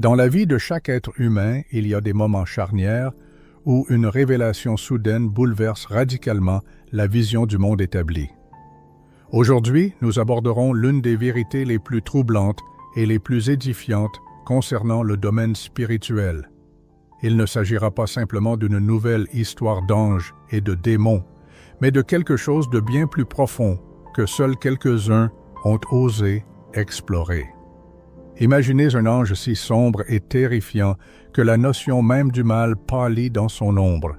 Dans la vie de chaque être humain, il y a des moments charnières où une révélation soudaine bouleverse radicalement la vision du monde établi. Aujourd'hui, nous aborderons l'une des vérités les plus troublantes et les plus édifiantes concernant le domaine spirituel. Il ne s'agira pas simplement d'une nouvelle histoire d'anges et de démons, mais de quelque chose de bien plus profond que seuls quelques-uns ont osé explorer. Imaginez un ange si sombre et terrifiant que la notion même du mal pâlit dans son ombre.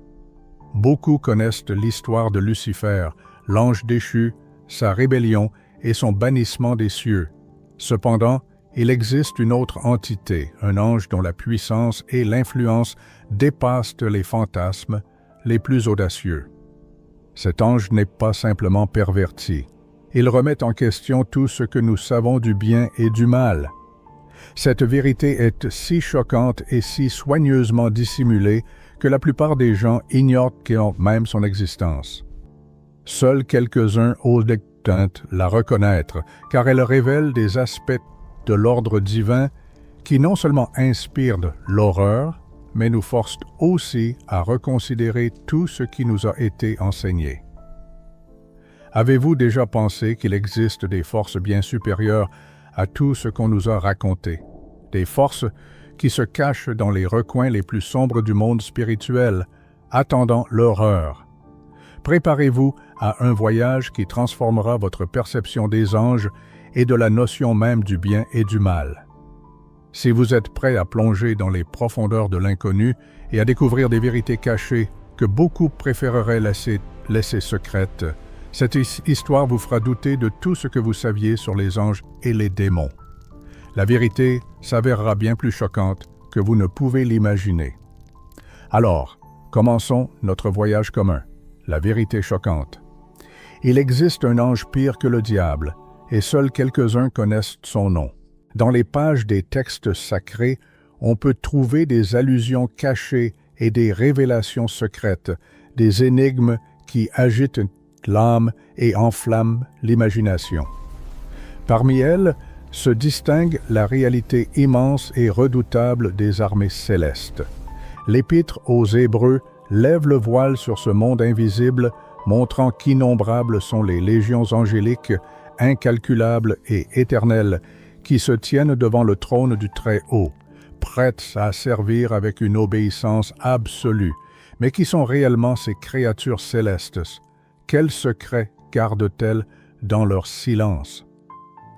Beaucoup connaissent l'histoire de Lucifer, l'ange déchu, sa rébellion et son bannissement des cieux. Cependant, il existe une autre entité, un ange dont la puissance et l'influence dépassent les fantasmes les plus audacieux. Cet ange n'est pas simplement perverti. Il remet en question tout ce que nous savons du bien et du mal. Cette vérité est si choquante et si soigneusement dissimulée que la plupart des gens ignorent même son existence. Seuls quelques-uns osent la reconnaître, car elle révèle des aspects de l'ordre divin qui non seulement inspirent l'horreur, mais nous forcent aussi à reconsidérer tout ce qui nous a été enseigné. Avez-vous déjà pensé qu'il existe des forces bien supérieures à tout ce qu'on nous a raconté, des forces qui se cachent dans les recoins les plus sombres du monde spirituel, attendant l'horreur? Préparez-vous à un voyage qui transformera votre perception des anges et de la notion même du bien et du mal. Si vous êtes prêt à plonger dans les profondeurs de l'inconnu et à découvrir des vérités cachées que beaucoup préféreraient laisser secrètes, cette histoire vous fera douter de tout ce que vous saviez sur les anges et les démons. La vérité s'avérera bien plus choquante que vous ne pouvez l'imaginer. Alors, commençons notre voyage commun, la vérité choquante. Il existe un ange pire que le diable, et seuls quelques-uns connaissent son nom. Dans les pages des textes sacrés, on peut trouver des allusions cachées et des révélations secrètes, des énigmes qui agitent l'âme et enflamment l'imagination. Parmi elles se distingue la réalité immense et redoutable des armées célestes. L'Épître aux Hébreux lève le voile sur ce monde invisible, montrant qu'innombrables sont les légions angéliques, incalculables et éternelles, qui se tiennent devant le trône du Très-Haut, prêtes à servir avec une obéissance absolue, mais qui sont réellement ces créatures célestes. Quels secrets gardent-elles dans leur silence?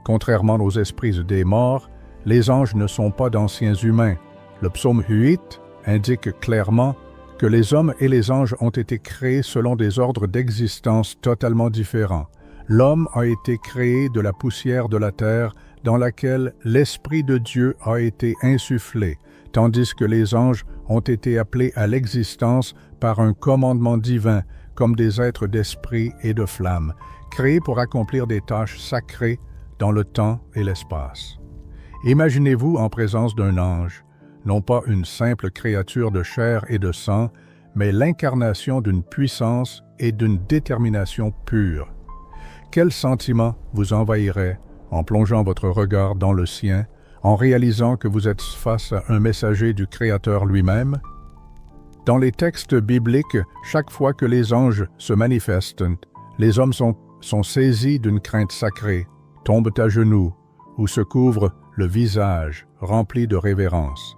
Contrairement aux esprits des morts, les anges ne sont pas d'anciens humains. Le psaume 8 indique clairement que les hommes et les anges ont été créés selon des ordres d'existence totalement différents. L'homme a été créé de la poussière de la terre dans laquelle l'Esprit de Dieu a été insufflé, tandis que les anges ont été appelés à l'existence par un commandement divin, comme des êtres d'esprit et de flamme, créés pour accomplir des tâches sacrées dans le temps et l'espace. Imaginez-vous en présence d'un ange, non pas une simple créature de chair et de sang, mais l'incarnation d'une puissance et d'une détermination pure. Quel sentiment vous envahirait en plongeant votre regard dans le sien, en réalisant que vous êtes face à un messager du Créateur lui-même? Dans les textes bibliques, chaque fois que les anges se manifestent, les hommes sont saisis d'une crainte sacrée, tombent à genoux ou se couvrent le visage rempli de révérence.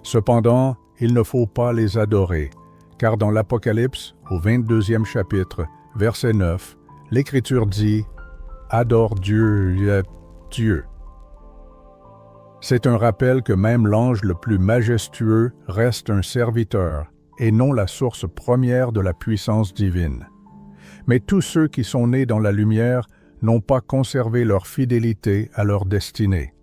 Cependant, il ne faut pas les adorer, car dans l'Apocalypse, au 22e chapitre, verset 9, l'Écriture dit « Adore Dieu, Dieu ». C'est un rappel que même l'ange le plus majestueux reste un serviteur et non la source première de la puissance divine. Mais tous ceux qui sont nés dans la lumière n'ont pas conservé leur fidélité à leur destinée.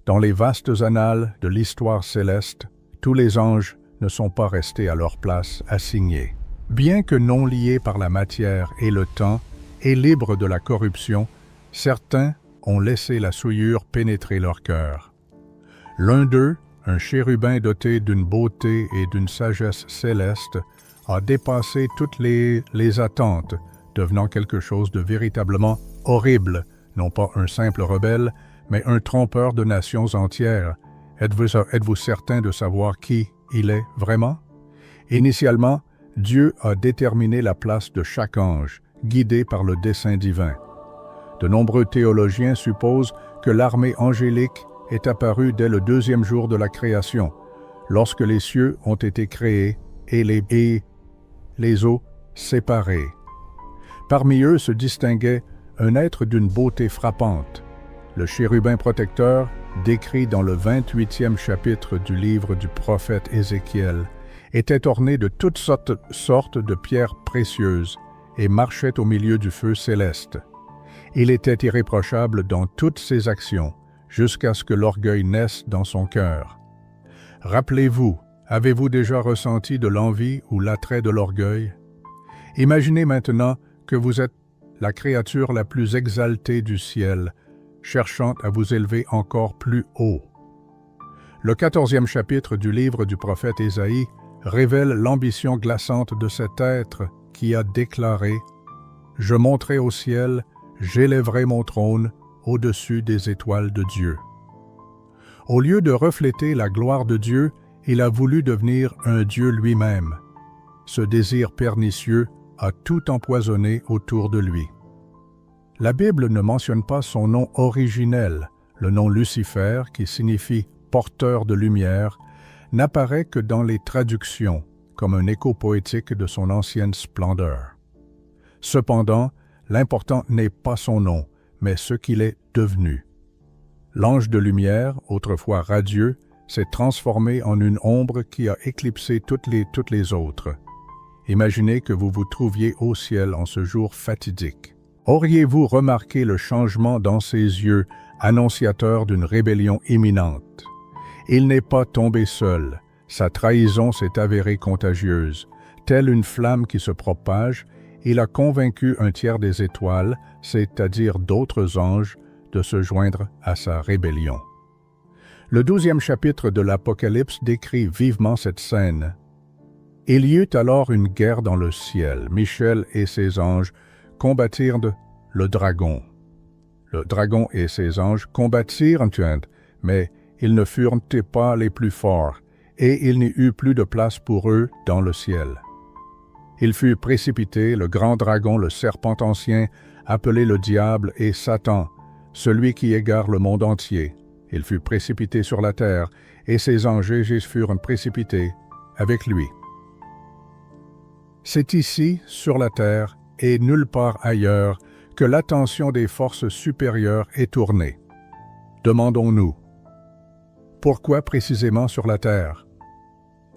Dans les vastes annales de l'histoire céleste, tous les anges ne sont pas restés à leur place assignée. Bien que non liés par la matière et le temps et libres de la corruption, certains ont laissé la souillure pénétrer leur cœur. L'un d'eux, un chérubin doté d'une beauté et d'une sagesse céleste, a dépassé toutes les attentes, devenant quelque chose de véritablement horrible, non pas un simple rebelle, mais un trompeur de nations entières, Êtes-vous certain de savoir qui il est vraiment? Initialement, Dieu a déterminé la place de chaque ange, guidé par le dessein divin. De nombreux théologiens supposent que l'armée angélique est apparue dès le deuxième jour de la création, lorsque les cieux ont été créés et les eaux séparées. Parmi eux se distinguait un être d'une beauté frappante. Le chérubin protecteur, décrit dans le 28e chapitre du livre du prophète Ézéchiel, était orné de toutes sortes de pierres précieuses et marchait au milieu du feu céleste. Il était irréprochable dans toutes ses actions, jusqu'à ce que l'orgueil naisse dans son cœur. Rappelez-vous, avez-vous déjà ressenti de l'envie ou l'attrait de l'orgueil? Imaginez maintenant que vous êtes la créature la plus exaltée du ciel, cherchant à vous élever encore plus haut. Le 14e chapitre du livre du prophète Ésaïe révèle l'ambition glaçante de cet être qui a déclaré « Je monterai au ciel, j'élèverai mon trône au-dessus des étoiles de Dieu. » Au lieu de refléter la gloire de Dieu, il a voulu devenir un Dieu lui-même. Ce désir pernicieux a tout empoisonné autour de lui. La Bible ne mentionne pas son nom originel, le nom Lucifer, qui signifie « porteur de lumière », n'apparaît que dans les traductions, comme un écho poétique de son ancienne splendeur. Cependant, l'important n'est pas son nom, mais ce qu'il est devenu. L'ange de lumière, autrefois radieux, s'est transformé en une ombre qui a éclipsé toutes les autres. Imaginez que vous vous trouviez au ciel en ce jour fatidique. Auriez-vous remarqué le changement dans ses yeux, annonciateur d'une rébellion imminente? Il n'est pas tombé seul, sa trahison s'est avérée contagieuse. Telle une flamme qui se propage, il a convaincu un tiers des étoiles, c'est-à-dire d'autres anges, de se joindre à sa rébellion. Le 12e chapitre de l'Apocalypse décrit vivement cette scène. Il y eut alors une guerre dans le ciel. Michel et ses anges combattirent le dragon. Le dragon et ses anges combattirent, mais ils ne furent pas les plus forts, et il n'y eut plus de place pour eux dans le ciel. Il fut précipité, le grand dragon, le serpent ancien, appelé le diable et Satan, celui qui égare le monde entier. Il fut précipité sur la terre, et ses anges furent précipités avec lui. C'est ici, sur la terre, et nulle part ailleurs, que l'attention des forces supérieures est tournée. Demandons-nous, pourquoi précisément sur la terre?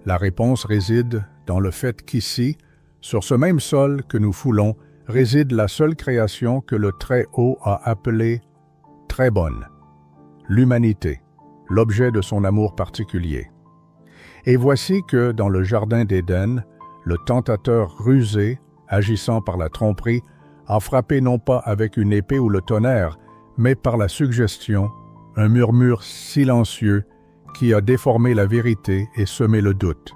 La réponse réside dans le fait qu'ici, sur ce même sol que nous foulons, réside la seule création que le Très-Haut a appelée très bonne, l'humanité, l'objet de son amour particulier. Et voici que, dans le jardin d'Éden, le tentateur rusé, agissant par la tromperie, a frappé non pas avec une épée ou le tonnerre, mais par la suggestion, un murmure silencieux qui a déformé la vérité et semé le doute.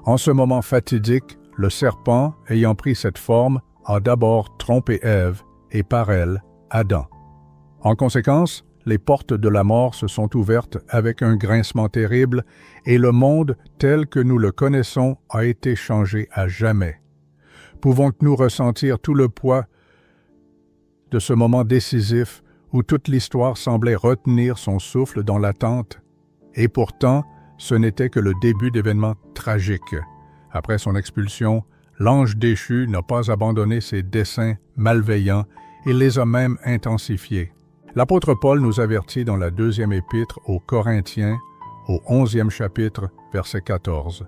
En ce moment fatidique, le serpent, ayant pris cette forme, a d'abord trompé Ève et par elle, Adam. En conséquence, les portes de la mort se sont ouvertes avec un grincement terrible et le monde tel que nous le connaissons a été changé à jamais. Pouvons-nous ressentir tout le poids de ce moment décisif où toute l'histoire semblait retenir son souffle dans l'attente? Et pourtant, ce n'était que le début d'événements tragiques. Après son expulsion, l'ange déchu n'a pas abandonné ses desseins malveillants, il les a même intensifiés. L'apôtre Paul nous avertit dans la 2e épître aux Corinthiens, au 11e chapitre, verset 14.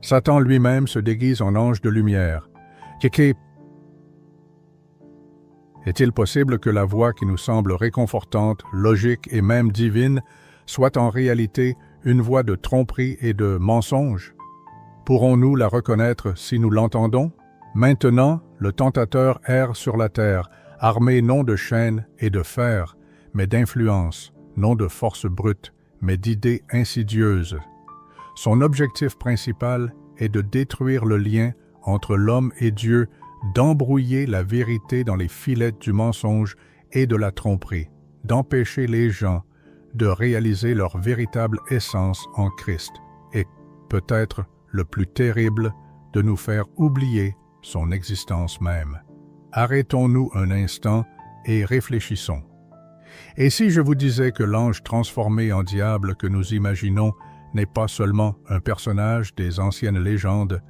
Satan lui-même se déguise en ange de lumière. Est-il possible que la voix qui nous semble réconfortante, logique et même divine soit en réalité une voix de tromperie et de mensonge? Pourrons-nous la reconnaître si nous l'entendons? Maintenant, le tentateur erre sur la terre, armé non de chaînes et de fer, mais d'influence, non de force brute, mais d'idées insidieuses. Son objectif principal est de détruire le lien entre l'homme et Dieu, d'embrouiller la vérité dans les filets du mensonge et de la tromperie, d'empêcher les gens de réaliser leur véritable essence en Christ et, peut-être le plus terrible, de nous faire oublier son existence même. Arrêtons-nous un instant et réfléchissons. Et si je vous disais que l'ange transformé en diable que nous imaginons n'est pas seulement un personnage des anciennes légendes,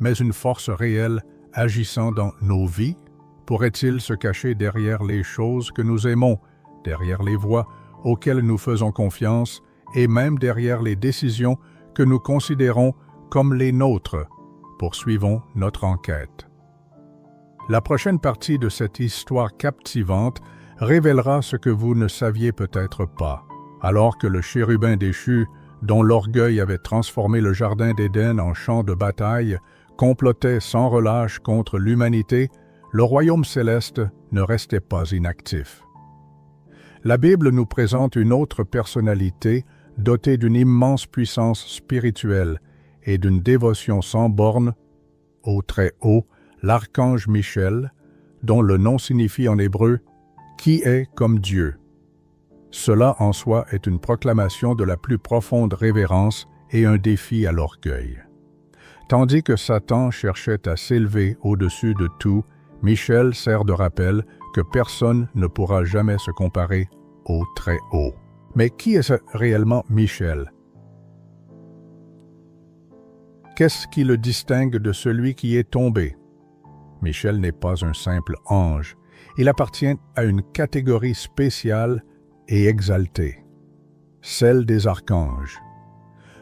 mais une force réelle agissant dans nos vies, pourrait-il se cacher derrière les choses que nous aimons, derrière les voies auxquelles nous faisons confiance et même derrière les décisions que nous considérons comme les nôtres? Poursuivons notre enquête. La prochaine partie de cette histoire captivante révélera ce que vous ne saviez peut-être pas. Alors que le chérubin déchu, dont l'orgueil avait transformé le jardin d'Éden en champ de bataille, complotait sans relâche contre l'humanité, le royaume céleste ne restait pas inactif. La Bible nous présente une autre personnalité dotée d'une immense puissance spirituelle et d'une dévotion sans bornes au Très-Haut, l'archange Michel, dont le nom signifie en hébreu « qui est comme Dieu ». Cela en soi est une proclamation de la plus profonde révérence et un défi à l'orgueil. Tandis que Satan cherchait à s'élever au-dessus de tout, Michel sert de rappel que personne ne pourra jamais se comparer au Très-Haut. Mais qui est réellement Michel? Qu'est-ce qui le distingue de celui qui est tombé? Michel n'est pas un simple ange. Il appartient à une catégorie spéciale et exaltée, celle des archanges.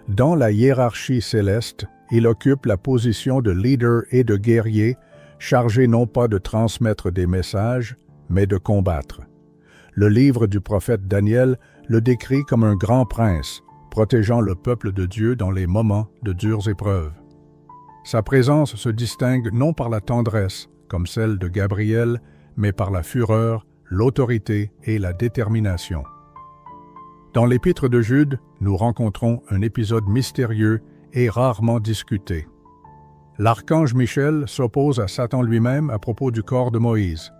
Dans la hiérarchie céleste, il occupe la position de leader et de guerrier, chargé non pas de transmettre des messages, mais de combattre. Le livre du prophète Daniel le décrit comme un grand prince, protégeant le peuple de Dieu dans les moments de dures épreuves. Sa présence se distingue non par la tendresse, comme celle de Gabriel, mais par la fureur, l'autorité et la détermination. Dans l'Épître de Jude, nous rencontrons un épisode mystérieux et rarement discuté. L'archange Michel s'oppose à Satan lui-même à propos du corps de Moïse.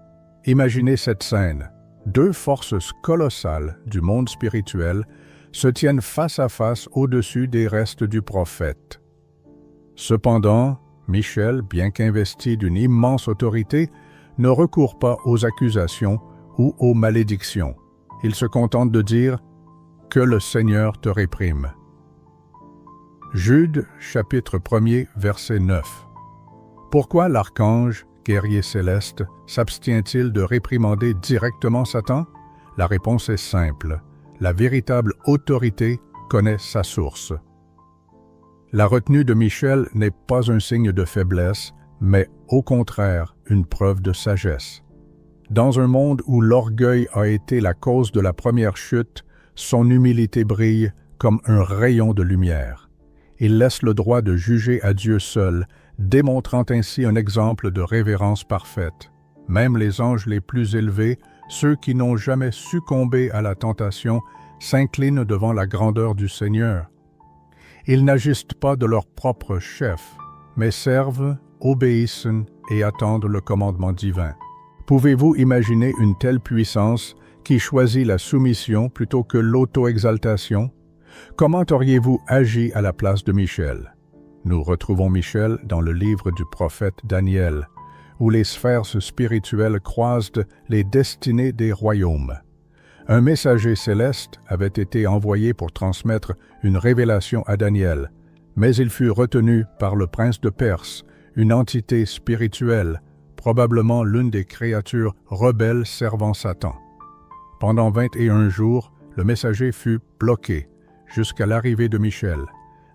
Imaginez cette scène. Deux forces colossales du monde spirituel se tiennent face à face au-dessus des restes du prophète. Cependant, Michel, bien qu'investi d'une immense autorité, ne recourt pas aux accusations ou aux malédictions. Il se contente de dire « Que le Seigneur te réprime ». Jude, chapitre 1er, verset 9. Pourquoi l'archange, guerrier céleste, s'abstient-il de réprimander directement Satan? La réponse est simple. La véritable autorité connaît sa source. La retenue de Michel n'est pas un signe de faiblesse, mais au contraire une preuve de sagesse. Dans un monde où l'orgueil a été la cause de la première chute, son humilité brille comme un rayon de lumière. Il laisse le droit de juger à Dieu seul, démontrant ainsi un exemple de révérence parfaite. Même les anges les plus élevés, ceux qui n'ont jamais succombé à la tentation, s'inclinent devant la grandeur du Seigneur. Ils n'agissent pas de leur propre chef, mais servent, obéissent et attendent le commandement divin. Pouvez-vous imaginer une telle puissance qui choisit la soumission plutôt que l'auto-exaltation? Comment auriez-vous agi à la place de Michel? Nous retrouvons Michel dans le livre du prophète Daniel, où les sphères spirituelles croisent les destinées des royaumes. Un messager céleste avait été envoyé pour transmettre une révélation à Daniel, mais il fut retenu par le prince de Perse, une entité spirituelle, probablement l'une des créatures rebelles servant Satan. Pendant 21 jours, le messager fut bloqué, jusqu'à l'arrivée de Michel.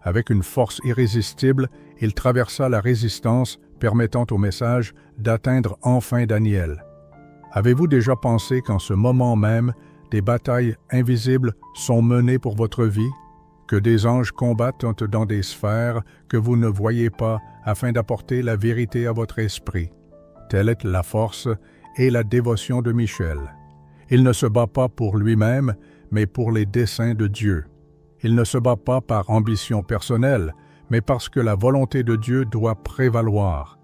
Avec une force irrésistible, il traversa la résistance, permettant au message d'atteindre enfin Daniel. Avez-vous déjà pensé qu'en ce moment même, des batailles invisibles sont menées pour votre vie, que des anges combattent dans des sphères que vous ne voyez pas afin d'apporter la vérité à votre esprit? Telle est la force et la dévotion de Michel. Il ne se bat pas pour lui-même, mais pour les desseins de Dieu. Il ne se bat pas par ambition personnelle, mais parce que la volonté de Dieu doit prévaloir.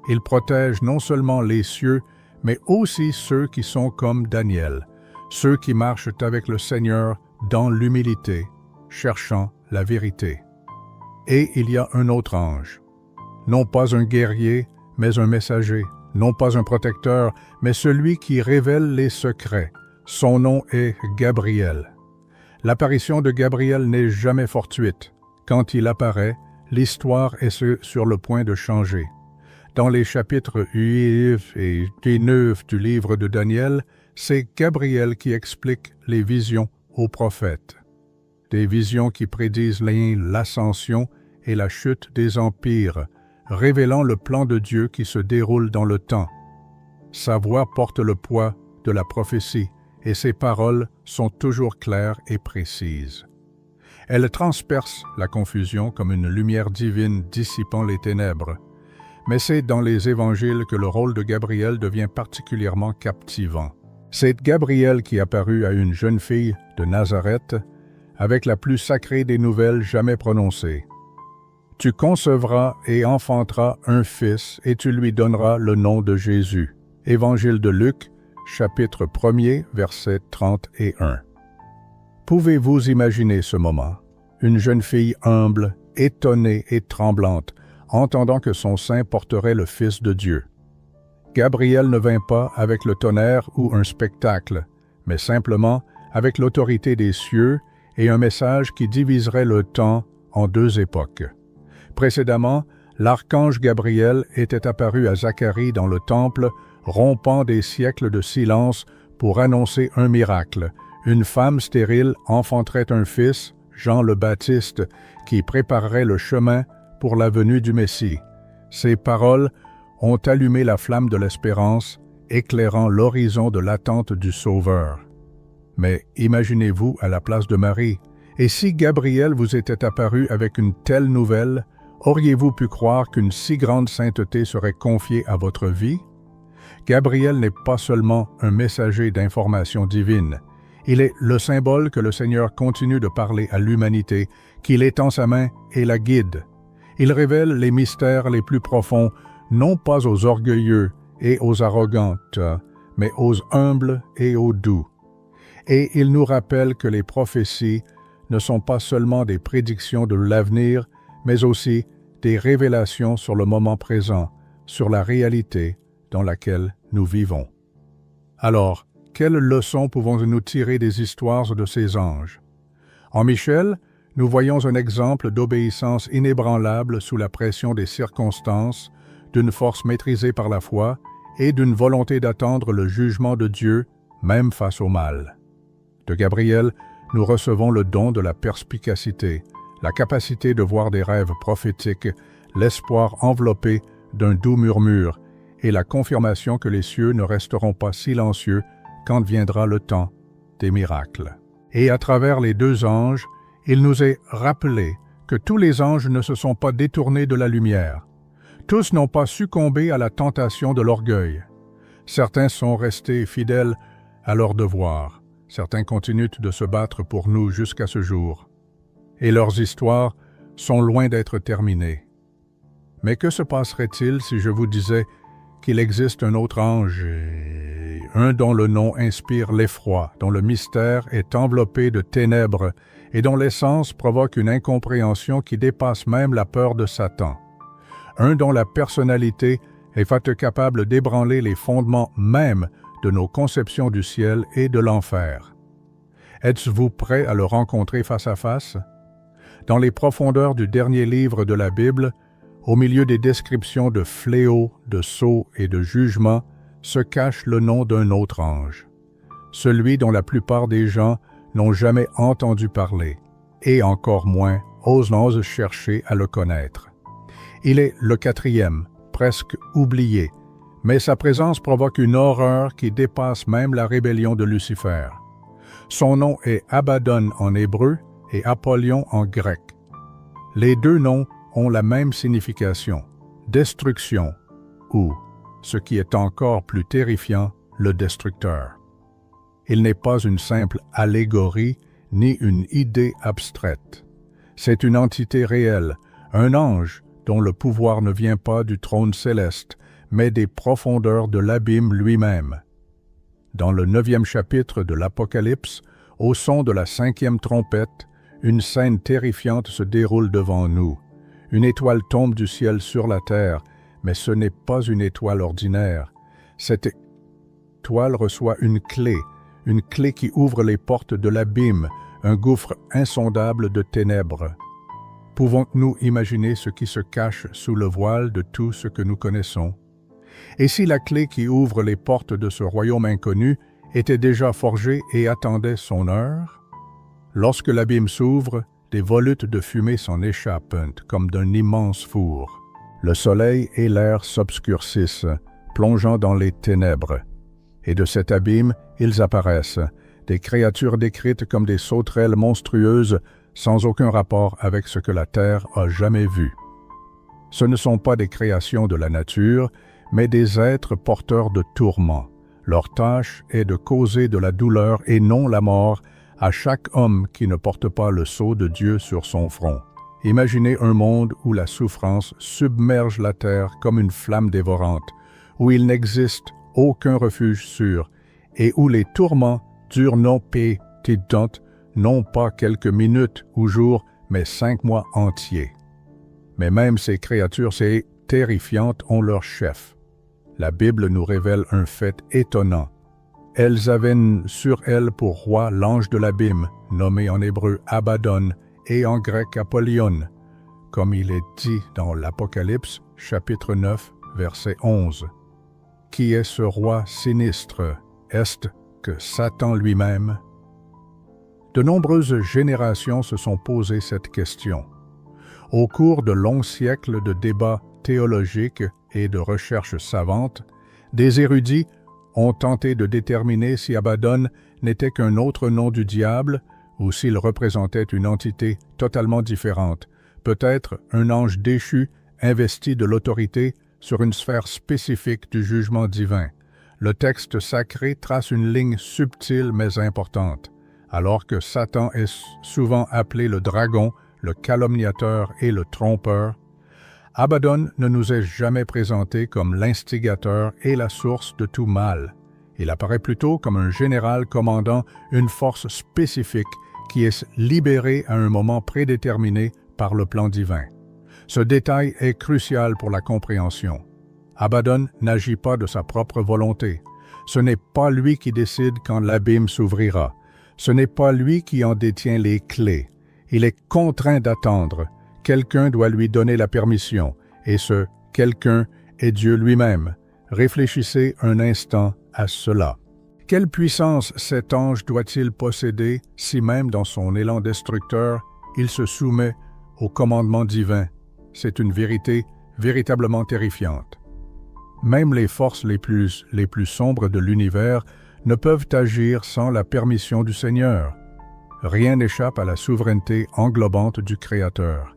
Il protège non seulement les cieux, mais aussi ceux qui sont comme Daniel, ceux qui marchent avec le Seigneur dans l'humilité, cherchant la vérité. Et il y a un autre ange, non pas un guerrier, mais un messager, non pas un protecteur, mais celui qui révèle les secrets. Son nom est Gabriel. L'apparition de Gabriel n'est jamais fortuite. Quand il apparaît, l'histoire est sur le point de changer. Dans les chapitres 8 et 9 du livre de Daniel, c'est Gabriel qui explique les visions aux prophètes. Des visions qui prédisent l'ascension et la chute des empires, révélant le plan de Dieu qui se déroule dans le temps. Sa voix porte le poids de la prophétie et ses paroles sont toujours claires et précises. Elle transperce la confusion comme une lumière divine dissipant les ténèbres. Mais c'est dans les évangiles que le rôle de Gabriel devient particulièrement captivant. C'est Gabriel qui apparut à une jeune fille de Nazareth avec la plus sacrée des nouvelles jamais prononcées. « Tu concevras et enfanteras un fils, et tu lui donneras le nom de Jésus. » Évangile de Luc, chapitre 1er, versets 31. Pouvez-vous imaginer ce moment? Une jeune fille humble, étonnée et tremblante, entendant que son sein porterait le Fils de Dieu. Gabriel ne vint pas avec le tonnerre ou un spectacle, mais simplement avec l'autorité des cieux et un message qui diviserait le temps en deux époques. Précédemment, l'archange Gabriel était apparu à Zacharie dans le temple, rompant des siècles de silence pour annoncer un miracle. Une femme stérile enfanterait un fils, Jean le Baptiste, qui préparerait le chemin pour la venue du Messie. Ces paroles ont allumé la flamme de l'espérance, éclairant l'horizon de l'attente du Sauveur. Mais imaginez-vous à la place de Marie, et si Gabriel vous était apparu avec une telle nouvelle, auriez-vous pu croire qu'une si grande sainteté serait confiée à votre vie? Gabriel n'est pas seulement un messager d'information divine, il est le symbole que le Seigneur continue de parler à l'humanité, qu'il étend sa main et la guide. Il révèle les mystères les plus profonds, non pas aux orgueilleux et aux arrogantes, mais aux humbles et aux doux. Et il nous rappelle que les prophéties ne sont pas seulement des prédictions de l'avenir, mais aussi des révélations sur le moment présent, sur la réalité dans laquelle nous vivons. Alors, quelles leçons pouvons-nous tirer des histoires de ces anges? En Michel, nous voyons un exemple d'obéissance inébranlable sous la pression des circonstances, d'une force maîtrisée par la foi et d'une volonté d'attendre le jugement de Dieu, même face au mal. De Gabriel, nous recevons le don de la perspicacité, la capacité de voir des rêves prophétiques, l'espoir enveloppé d'un doux murmure et la confirmation que les cieux ne resteront pas silencieux quand viendra le temps des miracles. Et à travers les deux anges, il nous est rappelé que tous les anges ne se sont pas détournés de la lumière. Tous n'ont pas succombé à la tentation de l'orgueil. Certains sont restés fidèles à leur devoir. Certains continuent de se battre pour nous jusqu'à ce jour. Et leurs histoires sont loin d'être terminées. Mais que se passerait-il si je vous disais qu'il existe un autre ange, un dont le nom inspire l'effroi, dont le mystère est enveloppé de ténèbres et dont l'essence provoque une incompréhension qui dépasse même la peur de Satan, un dont la personnalité est faite capable d'ébranler les fondements même de nos conceptions du ciel et de l'enfer. Êtes-vous prêt à le rencontrer face à face? Dans les profondeurs du dernier livre de la Bible, au milieu des descriptions de fléaux, de sauts et de jugements, se cache le nom d'un autre ange, celui dont la plupart des gens n'ont jamais entendu parler, et encore moins n'osent chercher à le connaître. Il est le quatrième, presque oublié, mais sa présence provoque une horreur qui dépasse même la rébellion de Lucifer. Son nom est Abaddon en hébreu et Apollyon en grec. Les deux noms ont la même signification, destruction, ou, ce qui est encore plus terrifiant, le destructeur. Il n'est pas une simple allégorie ni une idée abstraite. C'est une entité réelle, un ange dont le pouvoir ne vient pas du trône céleste, mais des profondeurs de l'abîme lui-même. Dans le 9e chapitre de l'Apocalypse, Au son de la 5e trompette, une scène terrifiante se déroule devant nous. Une étoile tombe du ciel sur la terre, mais ce n'est pas une étoile ordinaire. Cette étoile reçoit une clé qui ouvre les portes de l'abîme, un gouffre insondable de ténèbres. Pouvons-nous imaginer ce qui se cache sous le voile de tout ce que nous connaissons? Et si la clé qui ouvre les portes de ce royaume inconnu était déjà forgée et attendait son heure? Lorsque l'abîme s'ouvre, des volutes de fumée s'en échappent comme d'un immense four. Le soleil et l'air s'obscurcissent, plongeant dans les ténèbres. Et de cet abîme, ils apparaissent, des créatures décrites comme des sauterelles monstrueuses sans aucun rapport avec ce que la terre a jamais vu. Ce ne sont pas des créations de la nature, mais des êtres porteurs de tourments. Leur tâche est de causer de la douleur et non la mort à chaque homme qui ne porte pas le sceau de Dieu sur son front. Imaginez un monde où la souffrance submerge la terre comme une flamme dévorante, où il n'existe aucun refuge sûr, et où les tourments durent non pas quelques minutes ou jours, mais 5 mois entiers. Mais même ces créatures terrifiantes ont leur chef. La Bible nous révèle un fait étonnant. Elles avaient sur elles pour roi l'ange de l'abîme, nommé en hébreu Abaddon et en grec Apollyon, comme il est dit dans l'Apocalypse, chapitre 9, verset 11. Qui est ce roi sinistre? Est-ce que Satan lui-même? De nombreuses générations se sont posées cette question. Au cours de longs siècles de débats théologiques et de recherches savantes, des érudits ont tenté de déterminer si Abaddon n'était qu'un autre nom du diable ou s'il représentait une entité totalement différente, peut-être un ange déchu investi de l'autorité sur une sphère spécifique du jugement divin. Le texte sacré trace une ligne subtile mais importante. Alors que Satan est souvent appelé le dragon, le calomniateur et le trompeur, Abaddon ne nous est jamais présenté comme l'instigateur et la source de tout mal. Il apparaît plutôt comme un général commandant une force spécifique qui est libérée à un moment prédéterminé par le plan divin. Ce détail est crucial pour la compréhension. Abaddon n'agit pas de sa propre volonté. Ce n'est pas lui qui décide quand l'abîme s'ouvrira. Ce n'est pas lui qui en détient les clés. Il est contraint d'attendre. Quelqu'un doit lui donner la permission, et ce quelqu'un est Dieu lui-même. Réfléchissez un instant à cela. Quelle puissance cet ange doit-il posséder si même dans son élan destructeur, il se soumet au commandement divin? C'est une vérité véritablement terrifiante. Même les forces les plus sombres de l'univers ne peuvent agir sans la permission du Seigneur. Rien n'échappe à la souveraineté englobante du Créateur.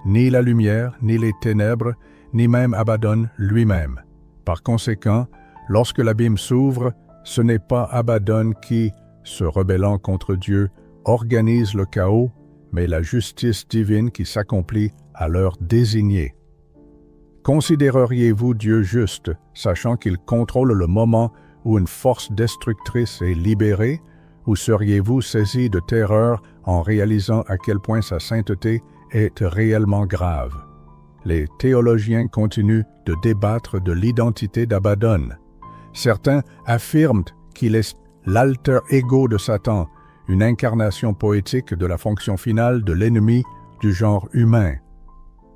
Ni la lumière, ni les ténèbres, ni même Abaddon lui-même. Par conséquent, lorsque l'abîme s'ouvre, ce n'est pas Abaddon qui, se rebellant contre Dieu, organise le chaos, mais la justice divine qui s'accomplit à l'heure désignée. Considéreriez-vous Dieu juste, sachant qu'il contrôle le moment où une force destructrice est libérée, ou seriez-vous saisi de terreur en réalisant à quel point sa sainteté est réellement grave? Les théologiens continuent de débattre de l'identité d'Abaddon. Certains affirment qu'il est l'alter ego de Satan, une incarnation poétique de la fonction finale de l'ennemi du genre humain.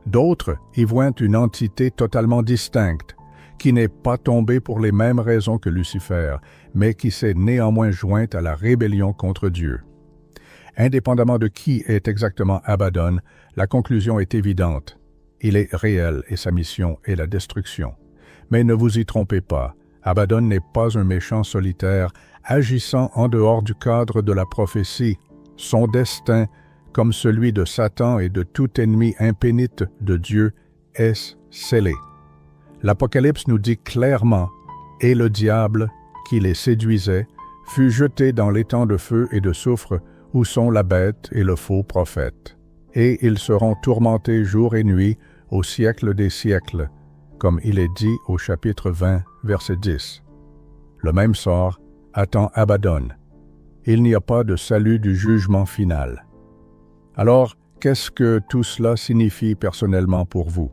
D'autres y voient une entité totalement distincte, qui n'est pas tombée pour les mêmes raisons que Lucifer, mais qui s'est néanmoins jointe à la rébellion contre Dieu. Indépendamment de qui est exactement Abaddon, la conclusion est évidente. Il est réel et sa mission est la destruction. Mais ne vous y trompez pas, Abaddon n'est pas un méchant solitaire agissant en dehors du cadre de la prophétie. Son destin, comme celui de Satan et de tout ennemi impénite de Dieu, est scellé. L'Apocalypse nous dit clairement « Et le diable, qui les séduisait, fut jeté dans l'étang de feu et de soufre où sont la bête et le faux prophète. Et ils seront tourmentés jour et nuit au siècle des siècles, comme il est dit au chapitre 20, verset 10. Le même sort attend Abaddon. il n'y a pas de salut du jugement final. Alors, qu'est-ce que tout cela signifie personnellement pour vous?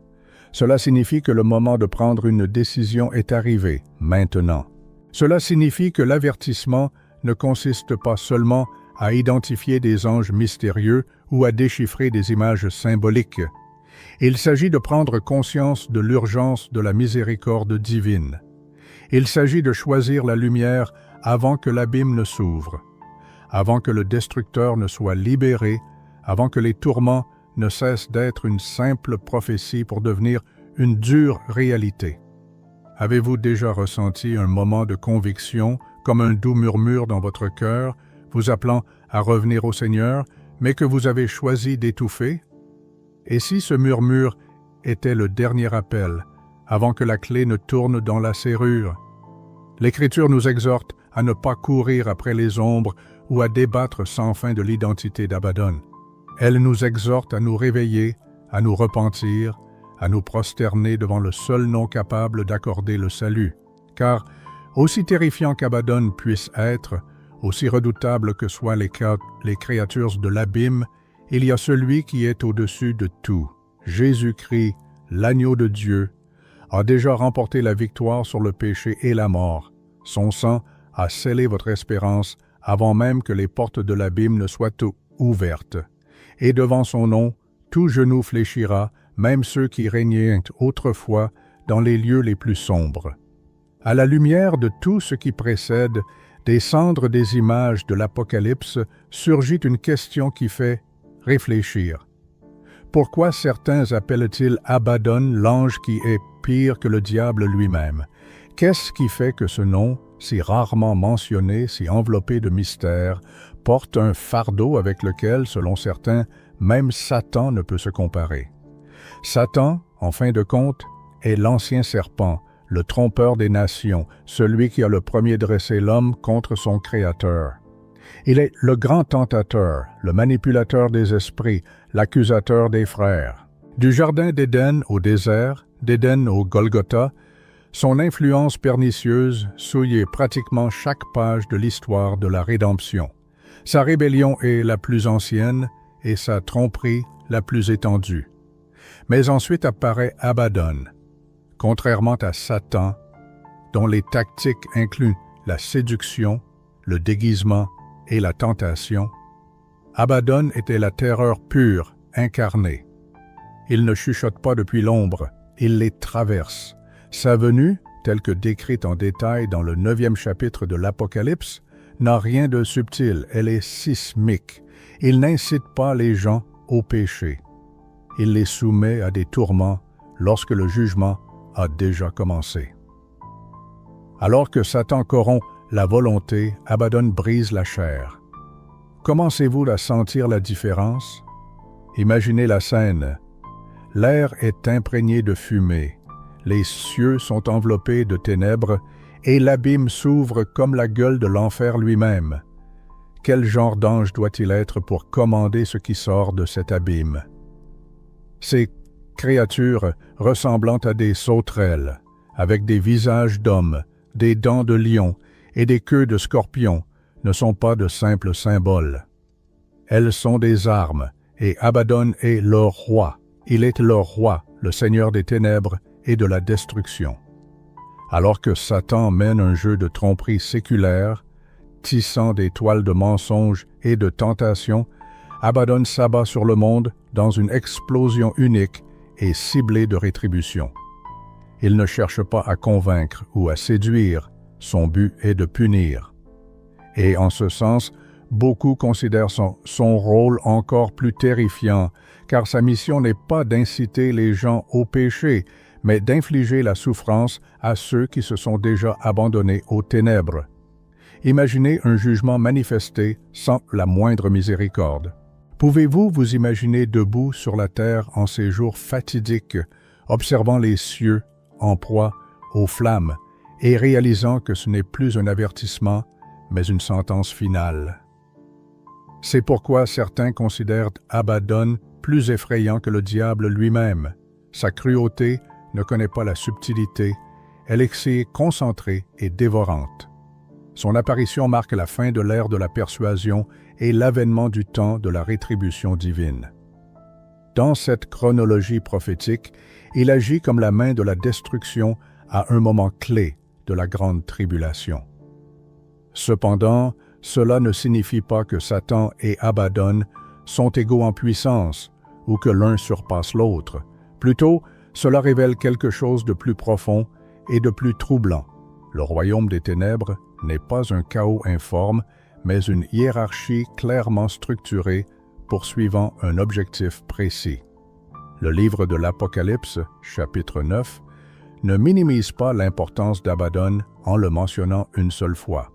Cela signifie que le moment de prendre une décision est arrivé, maintenant. Cela signifie que l'avertissement ne consiste pas seulement à identifier des anges mystérieux ou à déchiffrer des images symboliques. Il s'agit de prendre conscience de l'urgence de la miséricorde divine. Il s'agit de choisir la lumière avant que l'abîme ne s'ouvre, avant que le destructeur ne soit libéré, avant que les tourments ne cessent d'être une simple prophétie pour devenir une dure réalité. Avez-vous déjà ressenti un moment de conviction, comme un doux murmure dans votre cœur, vous appelant à revenir au Seigneur, mais que vous avez choisi d'étouffer? Et si ce murmure était le dernier appel, avant que la clé ne tourne dans la serrure? L'Écriture nous exhorte à ne pas courir après les ombres ou à débattre sans fin de l'identité d'Abaddon. Elle nous exhorte à nous réveiller, à nous repentir, à nous prosterner devant le seul nom capable d'accorder le salut. Car, aussi terrifiant qu'Abaddon puisse être, aussi redoutable que soient les créatures de l'abîme, il y a celui qui est au-dessus de tout. Jésus-Christ, l'agneau de Dieu, a déjà remporté la victoire sur le péché et la mort. Son sang a scellé votre espérance avant même que les portes de l'abîme ne soient ouvertes. Et devant son nom, tout genou fléchira, même ceux qui régnaient autrefois dans les lieux les plus sombres. À la lumière de tout ce qui précède, des cendres des images de l'Apocalypse, surgit une question qui fait réfléchir. Pourquoi certains appellent-ils Abaddon l'ange qui est pire que le diable lui-même? Qu'est-ce qui fait que ce nom, si rarement mentionné, si enveloppé de mystère, porte un fardeau avec lequel, selon certains, même Satan ne peut se comparer? Satan, en fin de compte, est l'ancien serpent, le trompeur des nations, celui qui a le premier dressé l'homme contre son Créateur. Il est le grand tentateur, le manipulateur des esprits, l'accusateur des frères. Du jardin d'Éden au désert, d'Éden au Golgotha, son influence pernicieuse souillait pratiquement chaque page de l'histoire de la rédemption. Sa rébellion est la plus ancienne et sa tromperie la plus étendue. Mais ensuite apparaît Abaddon, contrairement à Satan, dont les tactiques incluent la séduction, le déguisement et la tentation. Abaddon était la terreur pure, incarnée. Il ne chuchote pas depuis l'ombre, il les traverse. Sa venue, telle que décrite en détail dans le 9e chapitre de l'Apocalypse, n'a rien de subtil, elle est sismique. Il n'incite pas les gens au péché. Il les soumet à des tourments lorsque le jugement a déjà commencé. Alors que Satan corrompt la volonté, Abaddon brise la chair. Commencez-vous à sentir la différence? Imaginez la scène. L'air est imprégné de fumée, les cieux sont enveloppés de ténèbres et l'abîme s'ouvre comme la gueule de l'enfer lui-même. Quel genre d'ange doit-il être pour commander ce qui sort de cet abîme? Ces créatures ressemblant à des sauterelles, avec des visages d'hommes, des dents de lion et des queues de scorpion, ne sont pas de simples symboles. Elles sont des armes, et Abaddon est leur roi. Il est leur roi, le Seigneur des ténèbres et de la destruction. Alors que Satan mène un jeu de tromperie séculaire, tissant des toiles de mensonges et de tentations, Abaddon s'abat sur le monde dans une explosion unique et ciblée de rétribution. Il ne cherche pas à convaincre ou à séduire, son but est de punir. Et en ce sens, beaucoup considèrent son rôle encore plus terrifiant, car sa mission n'est pas d'inciter les gens au péché, mais d'infliger la souffrance à ceux qui se sont déjà abandonnés aux ténèbres. Imaginez un jugement manifesté sans la moindre miséricorde. Pouvez-vous vous imaginer debout sur la terre en ces jours fatidiques, observant les cieux en proie aux flammes et réalisant que ce n'est plus un avertissement, mais une sentence finale? C'est pourquoi certains considèrent Abaddon plus effrayant que le diable lui-même. Sa cruauté ne connaît pas la subtilité, elle est concentrée et dévorante. Son apparition marque la fin de l'ère de la persuasion et l'avènement du temps de la rétribution divine. Dans cette chronologie prophétique, il agit comme la main de la destruction à un moment clé de la grande tribulation. Cependant, cela ne signifie pas que Satan et Abaddon sont égaux en puissance ou que l'un surpasse l'autre. Plutôt, cela révèle quelque chose de plus profond et de plus troublant. Le royaume des ténèbres n'est pas un chaos informe, mais une hiérarchie clairement structurée poursuivant un objectif précis. Le livre de l'Apocalypse, chapitre 9, ne minimise pas l'importance d'Abaddon en le mentionnant une seule fois.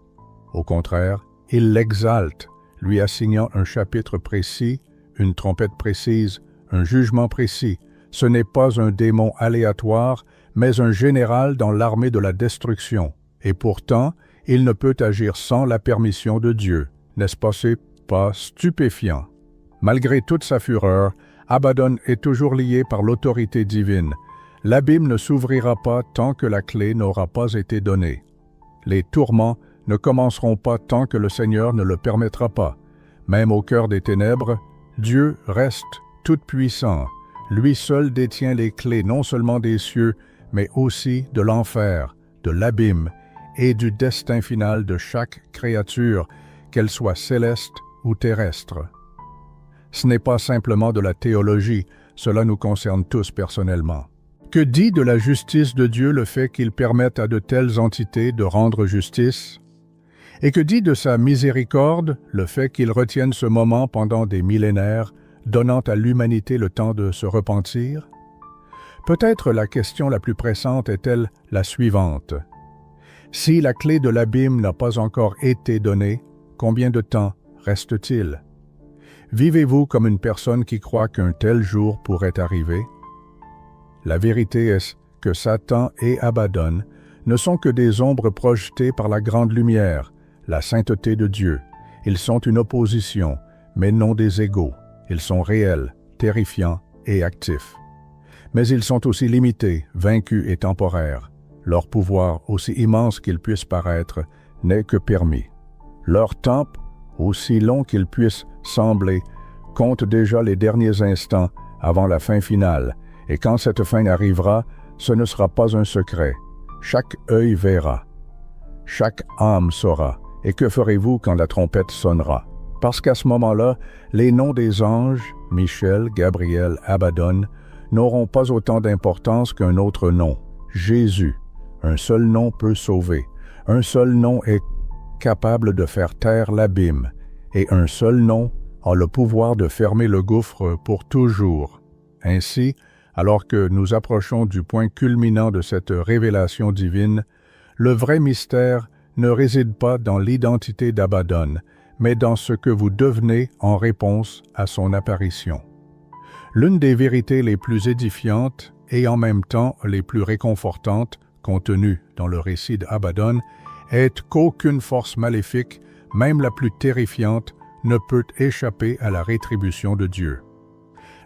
Au contraire, il l'exalte, lui assignant un chapitre précis, une trompette précise, un jugement précis. Ce n'est pas un démon aléatoire, mais un général dans l'armée de la destruction. Et pourtant, il ne peut agir sans la permission de Dieu. N'est-ce pas stupéfiant? Malgré toute sa fureur, Abaddon est toujours lié par l'autorité divine. L'abîme ne s'ouvrira pas tant que la clé n'aura pas été donnée. Les tourments ne commenceront pas tant que le Seigneur ne le permettra pas. Même au cœur des ténèbres, Dieu reste tout-puissant. Lui seul détient les clés non seulement des cieux, mais aussi de l'enfer, de l'abîme et du destin final de chaque créature, qu'elle soit céleste ou terrestre. Ce n'est pas simplement de la théologie, cela nous concerne tous personnellement. Que dit de la justice de Dieu le fait qu'il permette à de telles entités de rendre justice? Et que dit de sa miséricorde le fait qu'il retienne ce moment pendant des millénaires, donnant à l'humanité le temps de se repentir? Peut-être la question la plus pressante est-elle la suivante. Si la clé de l'abîme n'a pas encore été donnée, combien de temps reste-t-il? Vivez-vous comme une personne qui croit qu'un tel jour pourrait arriver? La vérité est que Satan et Abaddon ne sont que des ombres projetées par la grande lumière, la sainteté de Dieu. Ils sont une opposition, mais non des égaux. Ils sont réels, terrifiants et actifs. Mais ils sont aussi limités, vaincus et temporaires. Leur pouvoir, aussi immense qu'il puisse paraître, n'est que permis. Leur temps, aussi long qu'il puisse sembler, compte déjà les derniers instants avant la fin finale, et quand cette fin arrivera, ce ne sera pas un secret. Chaque œil verra, chaque âme saura. Et que ferez-vous quand la trompette sonnera? Parce qu'à ce moment-là, les noms des anges, Michel, Gabriel, Abaddon, n'auront pas autant d'importance qu'un autre nom, Jésus. Un seul nom peut sauver. Un seul nom est capable de faire taire l'abîme. Et un seul nom a le pouvoir de fermer le gouffre pour toujours. Ainsi, alors que nous approchons du point culminant de cette révélation divine, le vrai mystère ne réside pas dans l'identité d'Abaddon, mais dans ce que vous devenez en réponse à son apparition. L'une des vérités les plus édifiantes et en même temps les plus réconfortantes contenues dans le récit d'Abaddon est qu'aucune force maléfique, même la plus terrifiante, ne peut échapper à la rétribution de Dieu.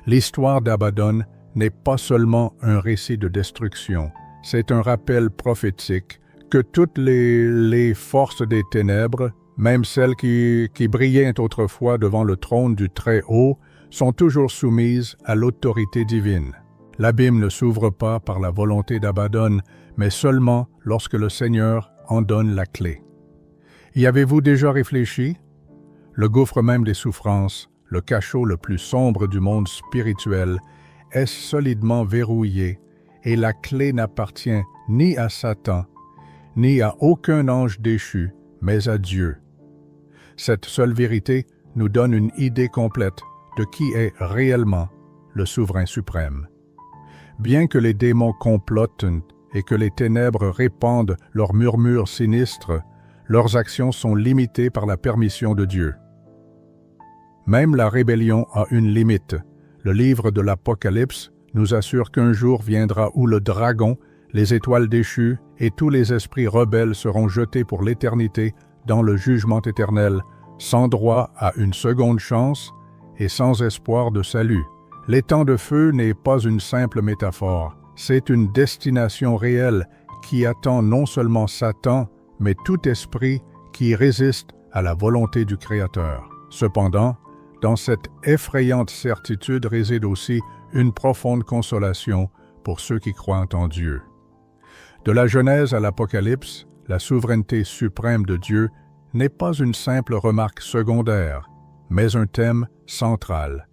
L'histoire d'Abaddon n'est pas seulement un récit de destruction, c'est un rappel prophétique que toutes les forces des ténèbres, même celles qui brillaient autrefois devant le trône du Très-Haut, sont toujours soumises à l'autorité divine. L'abîme ne s'ouvre pas par la volonté d'Abaddon, mais seulement lorsque le Seigneur en donne la clé. Y avez-vous déjà réfléchi? Le gouffre même des souffrances, le cachot le plus sombre du monde spirituel, est solidement verrouillé et la clé n'appartient ni à Satan, ni à aucun ange déchu, mais à Dieu. Cette seule vérité nous donne une idée complète de qui est réellement le souverain suprême. Bien que les démons complotent et que les ténèbres répandent leurs murmures sinistres, leurs actions sont limitées par la permission de Dieu. Même la rébellion a une limite. Le livre de l'Apocalypse nous assure qu'un jour viendra où le dragon, les étoiles déchues et tous les esprits rebelles seront jetés pour l'éternité dans le jugement éternel, sans droit à une seconde chance et sans espoir de salut. L'étang de feu n'est pas une simple métaphore, c'est une destination réelle qui attend non seulement Satan, mais tout esprit qui résistent à la volonté du Créateur. Cependant, dans cette effrayante certitude réside aussi une profonde consolation pour ceux qui croient en Dieu. De la Genèse à l'Apocalypse, la souveraineté suprême de Dieu n'est pas une simple remarque secondaire, mais un thème central.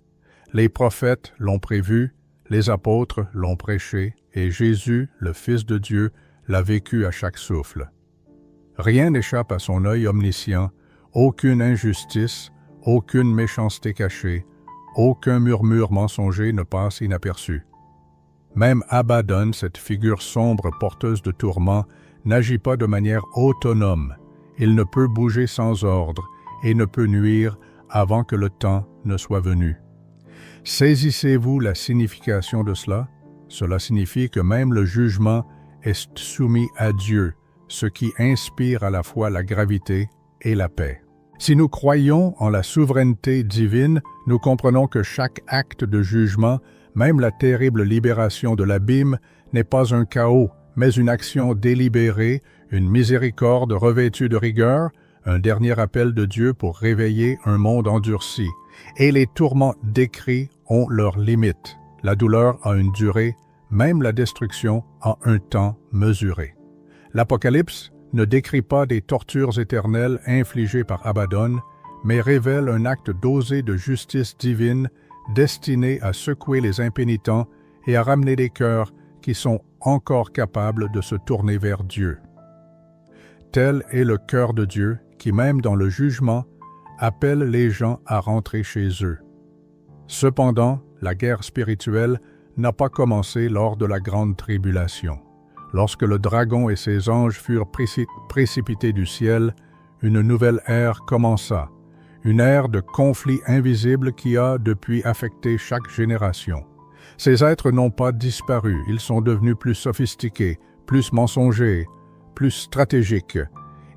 Les prophètes l'ont prévu, les apôtres l'ont prêché, et Jésus, le Fils de Dieu, l'a vécu à chaque souffle. Rien n'échappe à son œil omniscient, aucune injustice, aucune méchanceté cachée, aucun murmure mensonger ne passe inaperçu. Même Abaddon, cette figure sombre porteuse de tourments, n'agit pas de manière autonome. Il ne peut bouger sans ordre et ne peut nuire avant que le temps ne soit venu. Saisissez-vous la signification de cela? Cela signifie que même le jugement est soumis à Dieu, ce qui inspire à la fois la gravité et la paix. Si nous croyons en la souveraineté divine, nous comprenons que chaque acte de jugement, même la terrible libération de l'abîme, n'est pas un chaos, mais une action délibérée, une miséricorde revêtue de rigueur, un dernier appel de Dieu pour réveiller un monde endurci. Et les tourments décrits ont leurs limites. La douleur a une durée, même la destruction a un temps mesuré. L'Apocalypse ne décrit pas des tortures éternelles infligées par Abaddon, mais révèle un acte dosé de justice divine destiné à secouer les impénitents et à ramener les cœurs qui sont encore capables de se tourner vers Dieu. Tel est le cœur de Dieu qui, même dans le jugement, appelle les gens à rentrer chez eux. Cependant, la guerre spirituelle n'a pas commencé lors de la grande tribulation. Lorsque le dragon et ses anges furent précipités du ciel, une nouvelle ère commença, une ère de conflits invisibles qui a depuis affecté chaque génération. Ces êtres n'ont pas disparu, ils sont devenus plus sophistiqués, plus mensongers, plus stratégiques.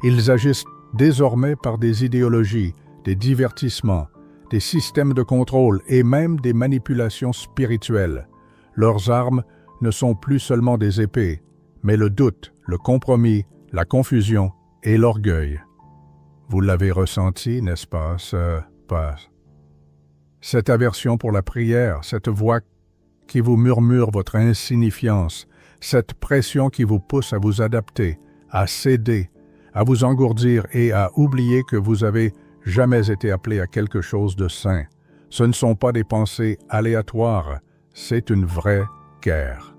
Ils agissent désormais par des idéologies, des divertissements, des systèmes de contrôle et même des manipulations spirituelles. Leurs armes ne sont plus seulement des épées, mais le doute, le compromis, la confusion et l'orgueil. Vous l'avez ressenti, n'est-ce pas, cette aversion pour la prière, cette voix qui vous murmure votre insignifiance, cette pression qui vous pousse à vous adapter, à céder, à vous engourdir et à oublier que vous avez jamais été appelé à quelque chose de saint. Ce ne sont pas des pensées aléatoires, c'est une vraie guerre.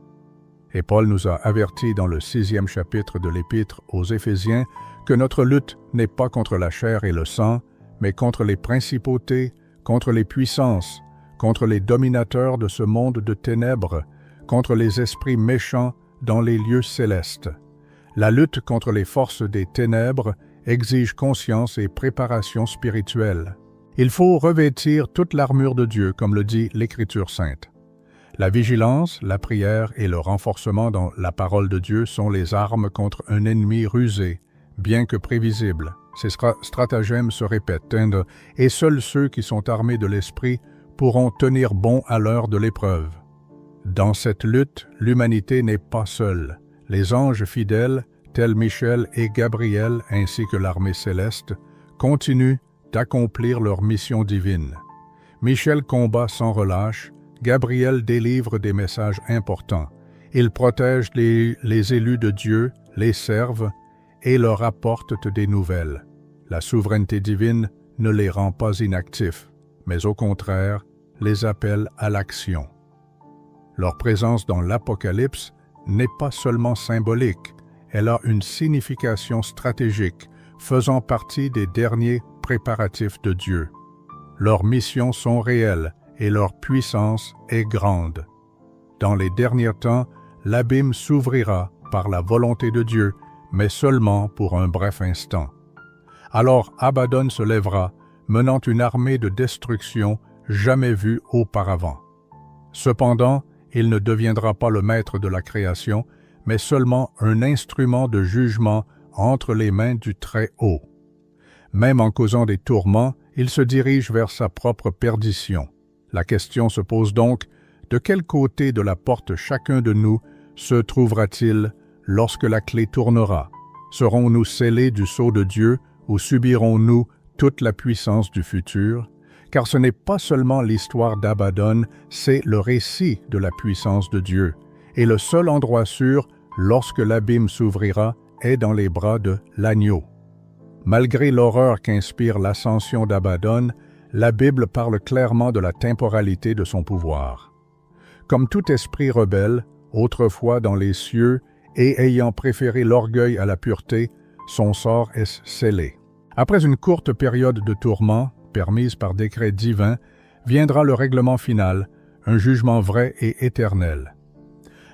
Et Paul nous a avertis dans le 6e chapitre de l'Épître aux Éphésiens que notre lutte n'est pas contre la chair et le sang, mais contre les principautés, contre les puissances, contre les dominateurs de ce monde de ténèbres, contre les esprits méchants dans les lieux célestes. La lutte contre les forces des ténèbres exige conscience et préparation spirituelle. Il faut revêtir toute l'armure de Dieu, comme le dit l'Écriture sainte. La vigilance, la prière et le renforcement dans la parole de Dieu sont les armes contre un ennemi rusé, bien que prévisible. Ces stratagèmes se répètent, et seuls ceux qui sont armés de l'Esprit pourront tenir bon à l'heure de l'épreuve. Dans cette lutte, l'humanité n'est pas seule. Les anges fidèles, tels Michel et Gabriel ainsi que l'armée céleste, continuent d'accomplir leur mission divine. Michel combat sans relâche, Gabriel délivre des messages importants. Il protège les élus de Dieu, les serve et leur apporte des nouvelles. La souveraineté divine ne les rend pas inactifs, mais au contraire, les appelle à l'action. Leur présence dans l'Apocalypse n'est pas seulement symbolique, elle a une signification stratégique, faisant partie des derniers préparatifs de Dieu. Leurs missions sont réelles et leur puissance est grande. Dans les derniers temps, l'abîme s'ouvrira par la volonté de Dieu, mais seulement pour un bref instant. Alors Abaddon se lèvera, menant une armée de destruction jamais vue auparavant. Cependant, il ne deviendra pas le maître de la création, mais seulement un instrument de jugement entre les mains du Très-Haut. Même en causant des tourments, il se dirige vers sa propre perdition. La question se pose donc, de quel côté de la porte chacun de nous se trouvera-t-il lorsque la clé tournera? Serons-nous scellés du sceau de Dieu ou subirons-nous toute la puissance du futur? Car ce n'est pas seulement l'histoire d'Abaddon, c'est le récit de la puissance de Dieu. Et le seul endroit sûr, lorsque l'abîme s'ouvrira, est dans les bras de l'agneau. Malgré l'horreur qu'inspire l'ascension d'Abaddon, la Bible parle clairement de la temporalité de son pouvoir. Comme tout esprit rebelle, autrefois dans les cieux, et ayant préféré l'orgueil à la pureté, son sort est scellé. Après une courte période de tourment, permise par décret divin, viendra le règlement final, un jugement vrai et éternel.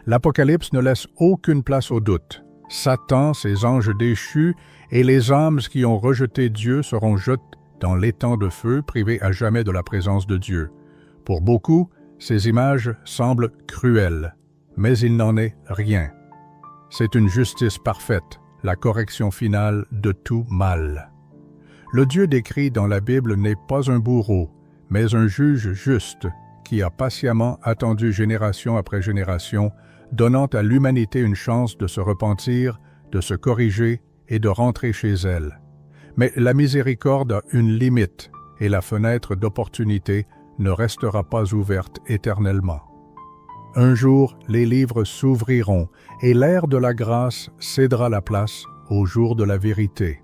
L'Apocalypse ne laisse aucune place au doute. Satan, ses anges déchus et les âmes qui ont rejeté Dieu seront jetés dans l'étang de feu, privés à jamais de la présence de Dieu. Pour beaucoup, ces images semblent cruelles, mais il n'en est rien. C'est une justice parfaite, la correction finale de tout mal. Le Dieu décrit dans la Bible n'est pas un bourreau, mais un juge juste qui a patiemment attendu génération après génération, donnant à l'humanité une chance de se repentir, de se corriger et de rentrer chez elle. Mais la miséricorde a une limite et la fenêtre d'opportunité ne restera pas ouverte éternellement. Un jour, les livres s'ouvriront et l'ère de la grâce cédera la place au jour de la vérité.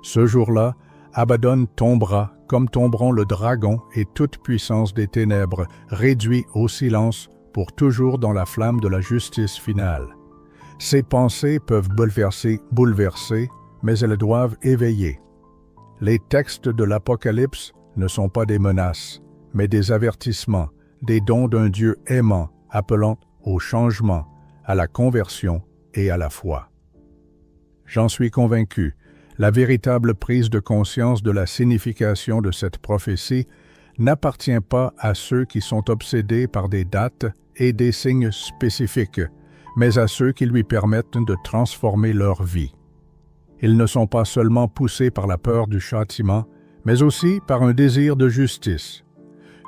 Ce jour-là, Abaddon tombera comme tomberont le dragon et toute puissance des ténèbres, réduits au silence pour toujours dans la flamme de la justice finale. Ces pensées peuvent bouleverser, mais elles doivent éveiller. Les textes de l'Apocalypse ne sont pas des menaces, mais des avertissements, des dons d'un Dieu aimant, appelant au changement, à la conversion et à la foi. J'en suis convaincu, la véritable prise de conscience de la signification de cette prophétie n'appartient pas à ceux qui sont obsédés par des dates et des signes spécifiques, mais à ceux qui lui permettent de transformer leur vie. Ils ne sont pas seulement poussés par la peur du châtiment, mais aussi par un désir de justice.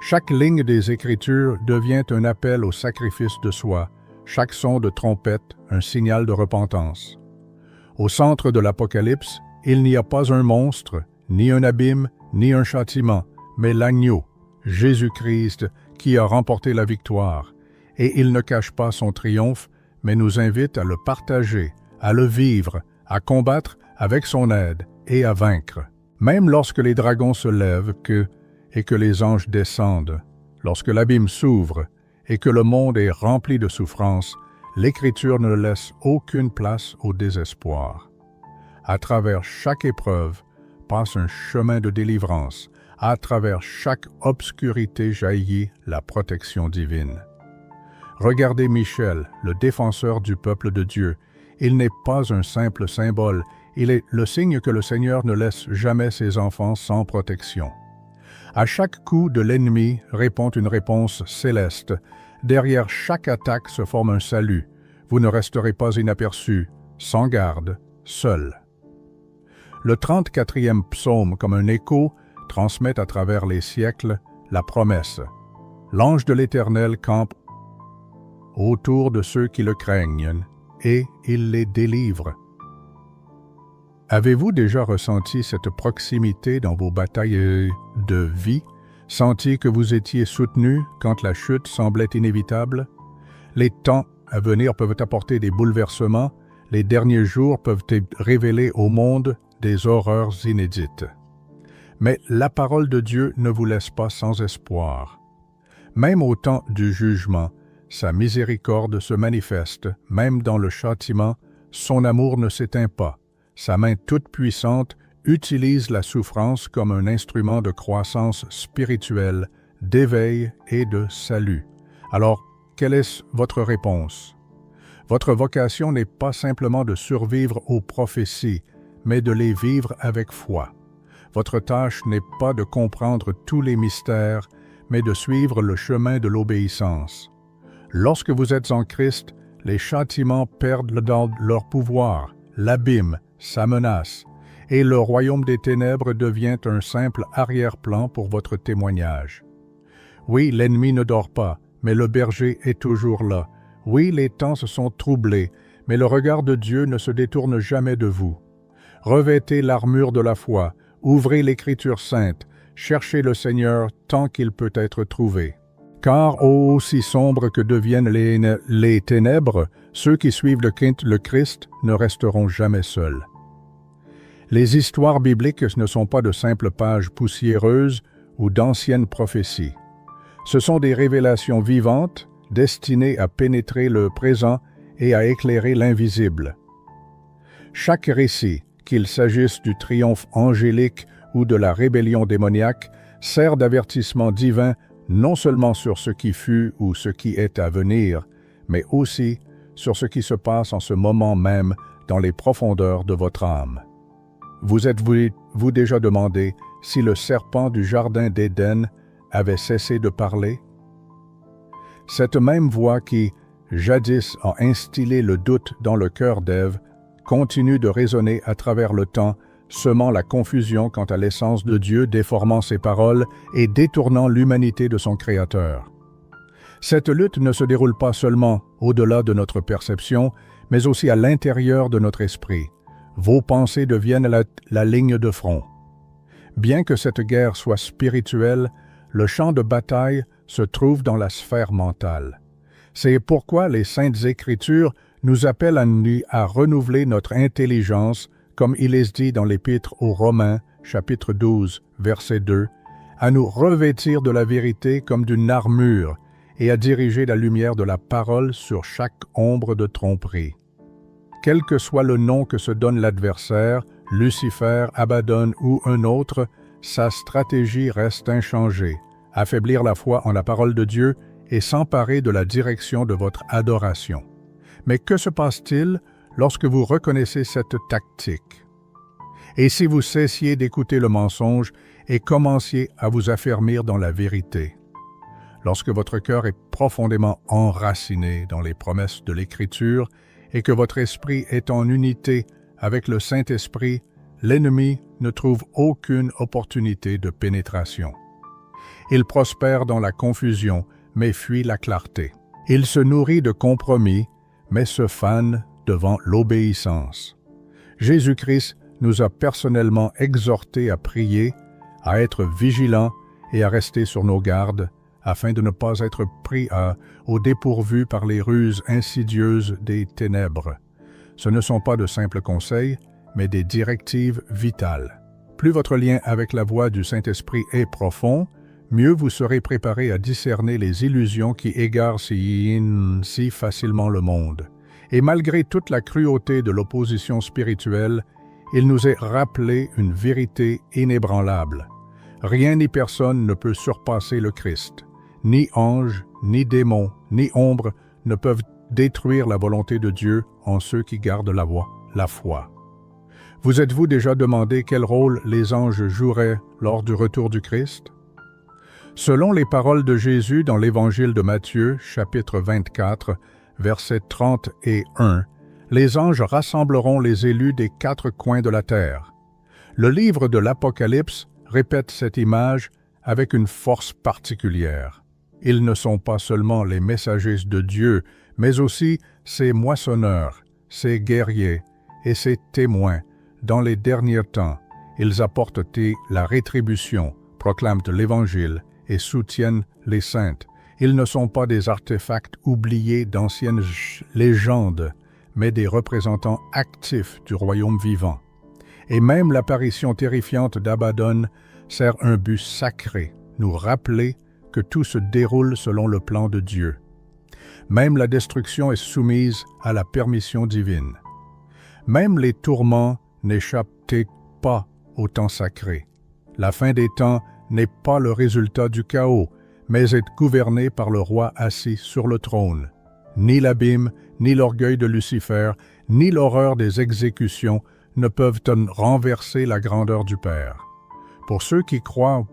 Chaque ligne des Écritures devient un appel au sacrifice de soi, chaque son de trompette un signal de repentance. Au centre de l'Apocalypse, il n'y a pas un monstre, ni un abîme, ni un châtiment, mais l'agneau, Jésus-Christ, qui a remporté la victoire. Et il ne cache pas son triomphe, mais nous invite à le partager, à le vivre, à combattre avec son aide et à vaincre. Même lorsque les dragons se lèvent et que les anges descendent, lorsque l'abîme s'ouvre et que le monde est rempli de souffrances, l'Écriture ne laisse aucune place au désespoir. À travers chaque épreuve passe un chemin de délivrance. À travers chaque obscurité jaillit la protection divine. Regardez Michel, le défenseur du peuple de Dieu. Il n'est pas un simple symbole, il est le signe que le Seigneur ne laisse jamais ses enfants sans protection. À chaque coup de l'ennemi répond une réponse céleste. Derrière chaque attaque se forme un salut. Vous ne resterez pas inaperçus, sans garde, seul. Le 34e psaume, comme un écho, transmet à travers les siècles la promesse. L'ange de l'Éternel campe autour de ceux qui le craignent, et il les délivre. Avez-vous déjà ressenti cette proximité dans vos batailles de vie, senti que vous étiez soutenu quand la chute semblait inévitable? Les temps à venir peuvent apporter des bouleversements, les derniers jours peuvent révéler au monde des horreurs inédites. Mais la parole de Dieu ne vous laisse pas sans espoir. Même au temps du jugement, sa miséricorde se manifeste, même dans le châtiment, son amour ne s'éteint pas. Sa main toute puissante utilise la souffrance comme un instrument de croissance spirituelle, d'éveil et de salut. Alors, quelle est votre réponse? Votre vocation n'est pas simplement de survivre aux prophéties, mais de les vivre avec foi. Votre tâche n'est pas de comprendre tous les mystères, mais de suivre le chemin de l'obéissance. Lorsque vous êtes en Christ, les châtiments perdent leur pouvoir, l'abîme, sa menace, et le royaume des ténèbres devient un simple arrière-plan pour votre témoignage. Oui, l'ennemi ne dort pas, mais le berger est toujours là. Oui, les temps se sont troublés, mais le regard de Dieu ne se détourne jamais de vous. Revêtez l'armure de la foi, ouvrez l'Écriture sainte, cherchez le Seigneur tant qu'il peut être trouvé. Car aussi sombres que deviennent les ténèbres, ceux qui suivent le Christ ne resteront jamais seuls. Les histoires bibliques ne sont pas de simples pages poussiéreuses ou d'anciennes prophéties. Ce sont des révélations vivantes, destinées à pénétrer le présent et à éclairer l'invisible. Chaque récit, qu'il s'agisse du triomphe angélique ou de la rébellion démoniaque, sert d'avertissement divin non seulement sur ce qui fut ou ce qui est à venir, mais aussi sur ce qui se passe en ce moment même dans les profondeurs de votre âme. Vous êtes-vous déjà demandé si le serpent du jardin d'Éden avait cessé de parler? Cette même voix qui, jadis, a instillé le doute dans le cœur d'Ève, continue de résonner à travers le temps, semant la confusion quant à l'essence de Dieu, déformant ses paroles et détournant l'humanité de son Créateur. Cette lutte ne se déroule pas seulement au-delà de notre perception, mais aussi à l'intérieur de notre esprit. Vos pensées deviennent la ligne de front. Bien que cette guerre soit spirituelle, le champ de bataille se trouve dans la sphère mentale. C'est pourquoi les Saintes Écritures nous appellent à renouveler notre intelligence, comme il est dit dans l'Épître aux Romains, chapitre 12, verset 2, à nous revêtir de la vérité comme d'une armure et à diriger la lumière de la parole sur chaque ombre de tromperie. Quel que soit le nom que se donne l'adversaire, Lucifer, Abaddon ou un autre, sa stratégie reste inchangée, affaiblir la foi en la parole de Dieu et s'emparer de la direction de votre adoration. Mais que se passe-t-il lorsque vous reconnaissez cette tactique? Et si vous cessiez d'écouter le mensonge et commenciez à vous affermir dans la vérité? Lorsque votre cœur est profondément enraciné dans les promesses de l'Écriture et que votre esprit est en unité avec le Saint-Esprit, l'ennemi ne trouve aucune opportunité de pénétration. Il prospère dans la confusion, mais fuit la clarté. Il se nourrit de compromis, mais se fane devant l'obéissance. Jésus-Christ nous a personnellement exhortés à prier, à être vigilants et à rester sur nos gardes, afin de ne pas être pris au dépourvu par les ruses insidieuses des ténèbres. Ce ne sont pas de simples conseils, mais des directives vitales. Plus votre lien avec la voix du Saint-Esprit est profond, mieux vous serez préparé à discerner les illusions qui égarent si facilement le monde. Et malgré toute la cruauté de l'opposition spirituelle, il nous est rappelé une vérité inébranlable. Rien ni personne ne peut surpasser le Christ. Ni ange, ni démon, ni ombre ne peuvent détruire la volonté de Dieu en ceux qui gardent la foi. Vous êtes-vous déjà demandé quel rôle les anges joueraient lors du retour du Christ? Selon les paroles de Jésus dans l'Évangile de Matthieu, chapitre 24, versets 30 et 1, les anges rassembleront les élus des 4 coins de la terre. Le livre de l'Apocalypse répète cette image avec une force particulière. Ils ne sont pas seulement les messagers de Dieu, mais aussi ses moissonneurs, ses guerriers et ses témoins. Dans les derniers temps, ils apportent la rétribution, proclament l'Évangile et soutiennent les saintes. Ils ne sont pas des artefacts oubliés d'anciennes légendes, mais des représentants actifs du royaume vivant. Et même l'apparition terrifiante d'Abaddon sert un but sacré, nous rappeler que tout se déroule selon le plan de Dieu. Même la destruction est soumise à la permission divine. Même les tourments n'échappent pas au temps sacré. La fin des temps n'est pas le résultat du chaos, mais est gouvernée par le roi assis sur le trône. Ni l'abîme, ni l'orgueil de Lucifer, ni l'horreur des exécutions ne peuvent renverser la grandeur du Père. Pour ceux qui croient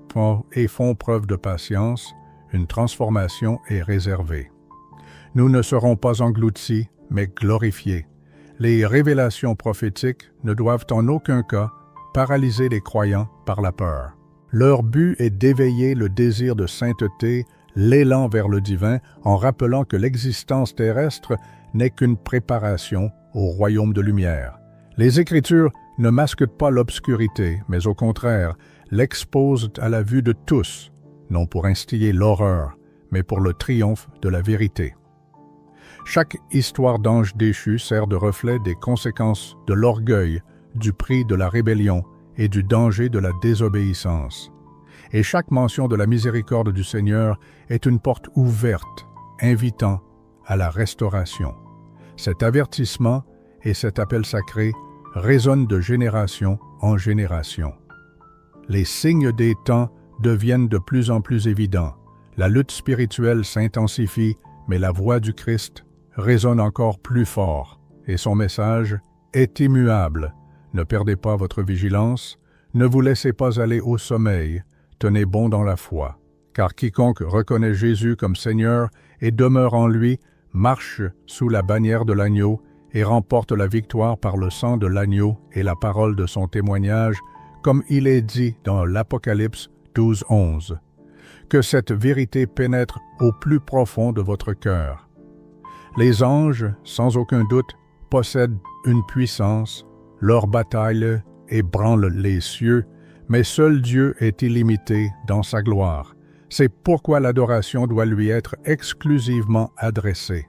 et font preuve de patience, une transformation est réservée. Nous ne serons pas engloutis, mais glorifiés. Les révélations prophétiques ne doivent en aucun cas paralyser les croyants par la peur. Leur but est d'éveiller le désir de sainteté, l'élan vers le divin, en rappelant que l'existence terrestre n'est qu'une préparation au royaume de lumière. Les Écritures ne masquent pas l'obscurité, mais au contraire, l'exposent à la vue de tous, non pour instiller l'horreur, mais pour le triomphe de la vérité. Chaque histoire d'ange déchu sert de reflet des conséquences de l'orgueil, du prix de la rébellion et du danger de la désobéissance. Et chaque mention de la miséricorde du Seigneur est une porte ouverte, invitant à la restauration. Cet avertissement et cet appel sacré résonnent de génération en génération. Les signes des temps deviennent de plus en plus évidents. La lutte spirituelle s'intensifie, mais la voix du Christ résonne encore plus fort, et son message est immuable. Ne perdez pas votre vigilance, ne vous laissez pas aller au sommeil, tenez bon dans la foi, car quiconque reconnaît Jésus comme Seigneur et demeure en lui, marche sous la bannière de l'agneau et remporte la victoire par le sang de l'agneau et la parole de son témoignage, comme il est dit dans l'Apocalypse 12:11. Que cette vérité pénètre au plus profond de votre cœur. Les anges, sans aucun doute, possèdent une puissance, leur bataille ébranle les cieux, mais seul Dieu est illimité dans sa gloire. C'est pourquoi l'adoration doit lui être exclusivement adressée.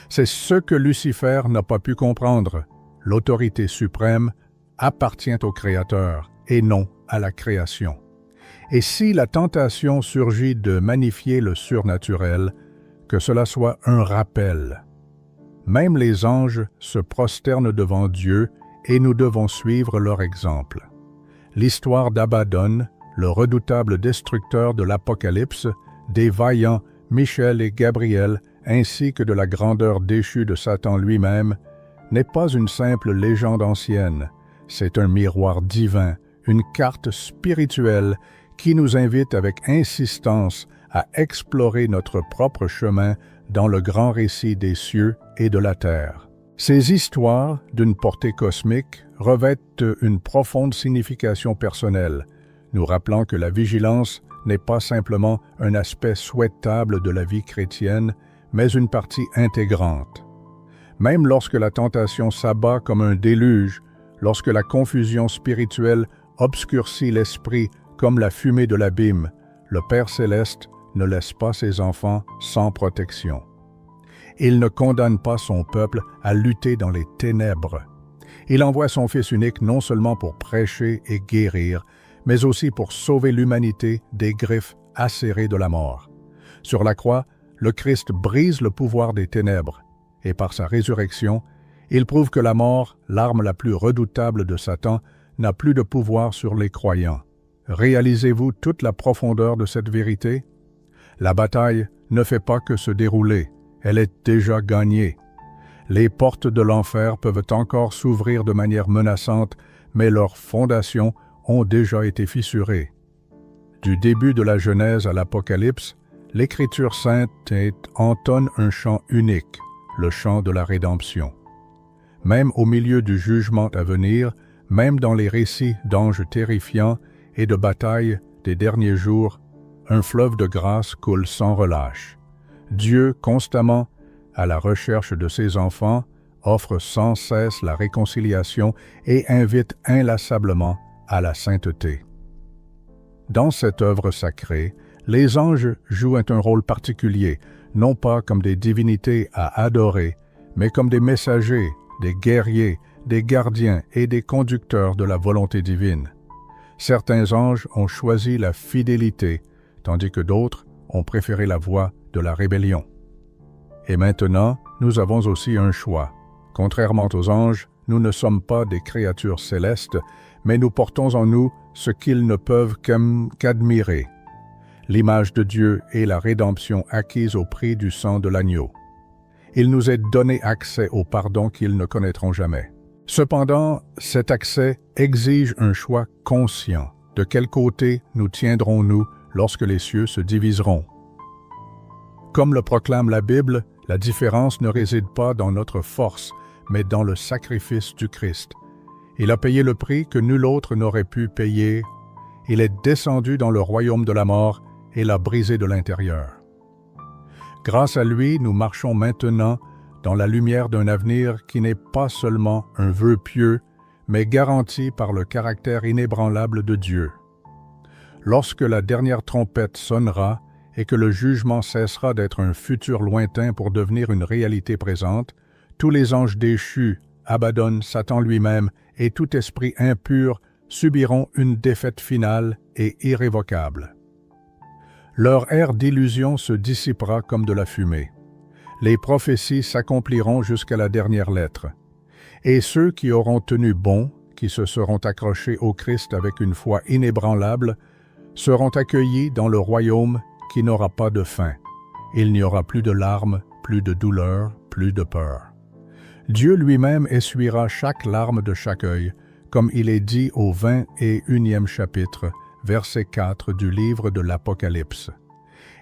C'est ce que Lucifer n'a pas pu comprendre. L'autorité suprême appartient au Créateur et non à la création. Et si la tentation surgit de magnifier le surnaturel, que cela soit un rappel. Même les anges se prosternent devant Dieu et nous devons suivre leur exemple. L'histoire d'Abaddon, le redoutable destructeur de l'Apocalypse, des vaillants Michel et Gabriel, ainsi que de la grandeur déchue de Satan lui-même, n'est pas une simple légende ancienne, c'est un miroir divin, une carte spirituelle qui nous invite avec insistance à explorer notre propre chemin dans le grand récit des cieux et de la terre. Ces histoires, d'une portée cosmique, revêtent une profonde signification personnelle, nous rappelant que la vigilance n'est pas simplement un aspect souhaitable de la vie chrétienne, mais une partie intégrante. Même lorsque la tentation s'abat comme un déluge, lorsque la confusion spirituelle obscurcit l'esprit comme la fumée de l'abîme, le Père céleste ne laisse pas ses enfants sans protection. Il ne condamne pas son peuple à lutter dans les ténèbres. Il envoie son Fils unique non seulement pour prêcher et guérir, mais aussi pour sauver l'humanité des griffes acérées de la mort. Sur la croix, le Christ brise le pouvoir des ténèbres, et par sa résurrection, il prouve que la mort, l'arme la plus redoutable de Satan, n'a plus de pouvoir sur les croyants. Réalisez-vous toute la profondeur de cette vérité? La bataille ne fait pas que se dérouler, elle est déjà gagnée. Les portes de l'enfer peuvent encore s'ouvrir de manière menaçante, mais leurs fondations ont déjà été fissurées. Du début de la Genèse à l'Apocalypse, l'Écriture sainte entonne un chant unique, le chant de la rédemption. Même au milieu du jugement à venir, même dans les récits d'anges terrifiants et de batailles des derniers jours, un fleuve de grâce coule sans relâche. Dieu, constamment à la recherche de ses enfants, offre sans cesse la réconciliation et invite inlassablement à la sainteté. Dans cette œuvre sacrée, les anges jouent un rôle particulier, non pas comme des divinités à adorer, mais comme des messagers, des guerriers, des gardiens et des conducteurs de la volonté divine. Certains anges ont choisi la fidélité, tandis que d'autres ont préféré la voie de la rébellion. Et maintenant, nous avons aussi un choix. Contrairement aux anges, nous ne sommes pas des créatures célestes, mais nous portons en nous ce qu'ils ne peuvent qu'admirer. L'image de Dieu et la rédemption acquise au prix du sang de l'agneau. Il nous est donné accès au pardon qu'ils ne connaîtront jamais. Cependant, cet accès exige un choix conscient. De quel côté nous tiendrons-nous lorsque les cieux se diviseront? Comme le proclame la Bible, la différence ne réside pas dans notre force, mais dans le sacrifice du Christ. Il a payé le prix que nul autre n'aurait pu payer. Il est descendu dans le royaume de la mort et l'a brisé de l'intérieur. Grâce à lui, nous marchons maintenant dans la lumière d'un avenir qui n'est pas seulement un vœu pieux, mais garantie par le caractère inébranlable de Dieu. Lorsque la dernière trompette sonnera et que le jugement cessera d'être un futur lointain pour devenir une réalité présente, tous les anges déchus, Abaddon, Satan lui-même et tout esprit impur subiront une défaite finale et irrévocable. Leur ère d'illusion se dissipera comme de la fumée. Les prophéties s'accompliront jusqu'à la dernière lettre. Et ceux qui auront tenu bon, qui se seront accrochés au Christ avec une foi inébranlable, seront accueillis dans le royaume qui n'aura pas de fin. Il n'y aura plus de larmes, plus de douleur, plus de peur. Dieu lui-même essuiera chaque larme de chaque œil, comme il est dit au 21e chapitre, verset 4 du livre de l'Apocalypse.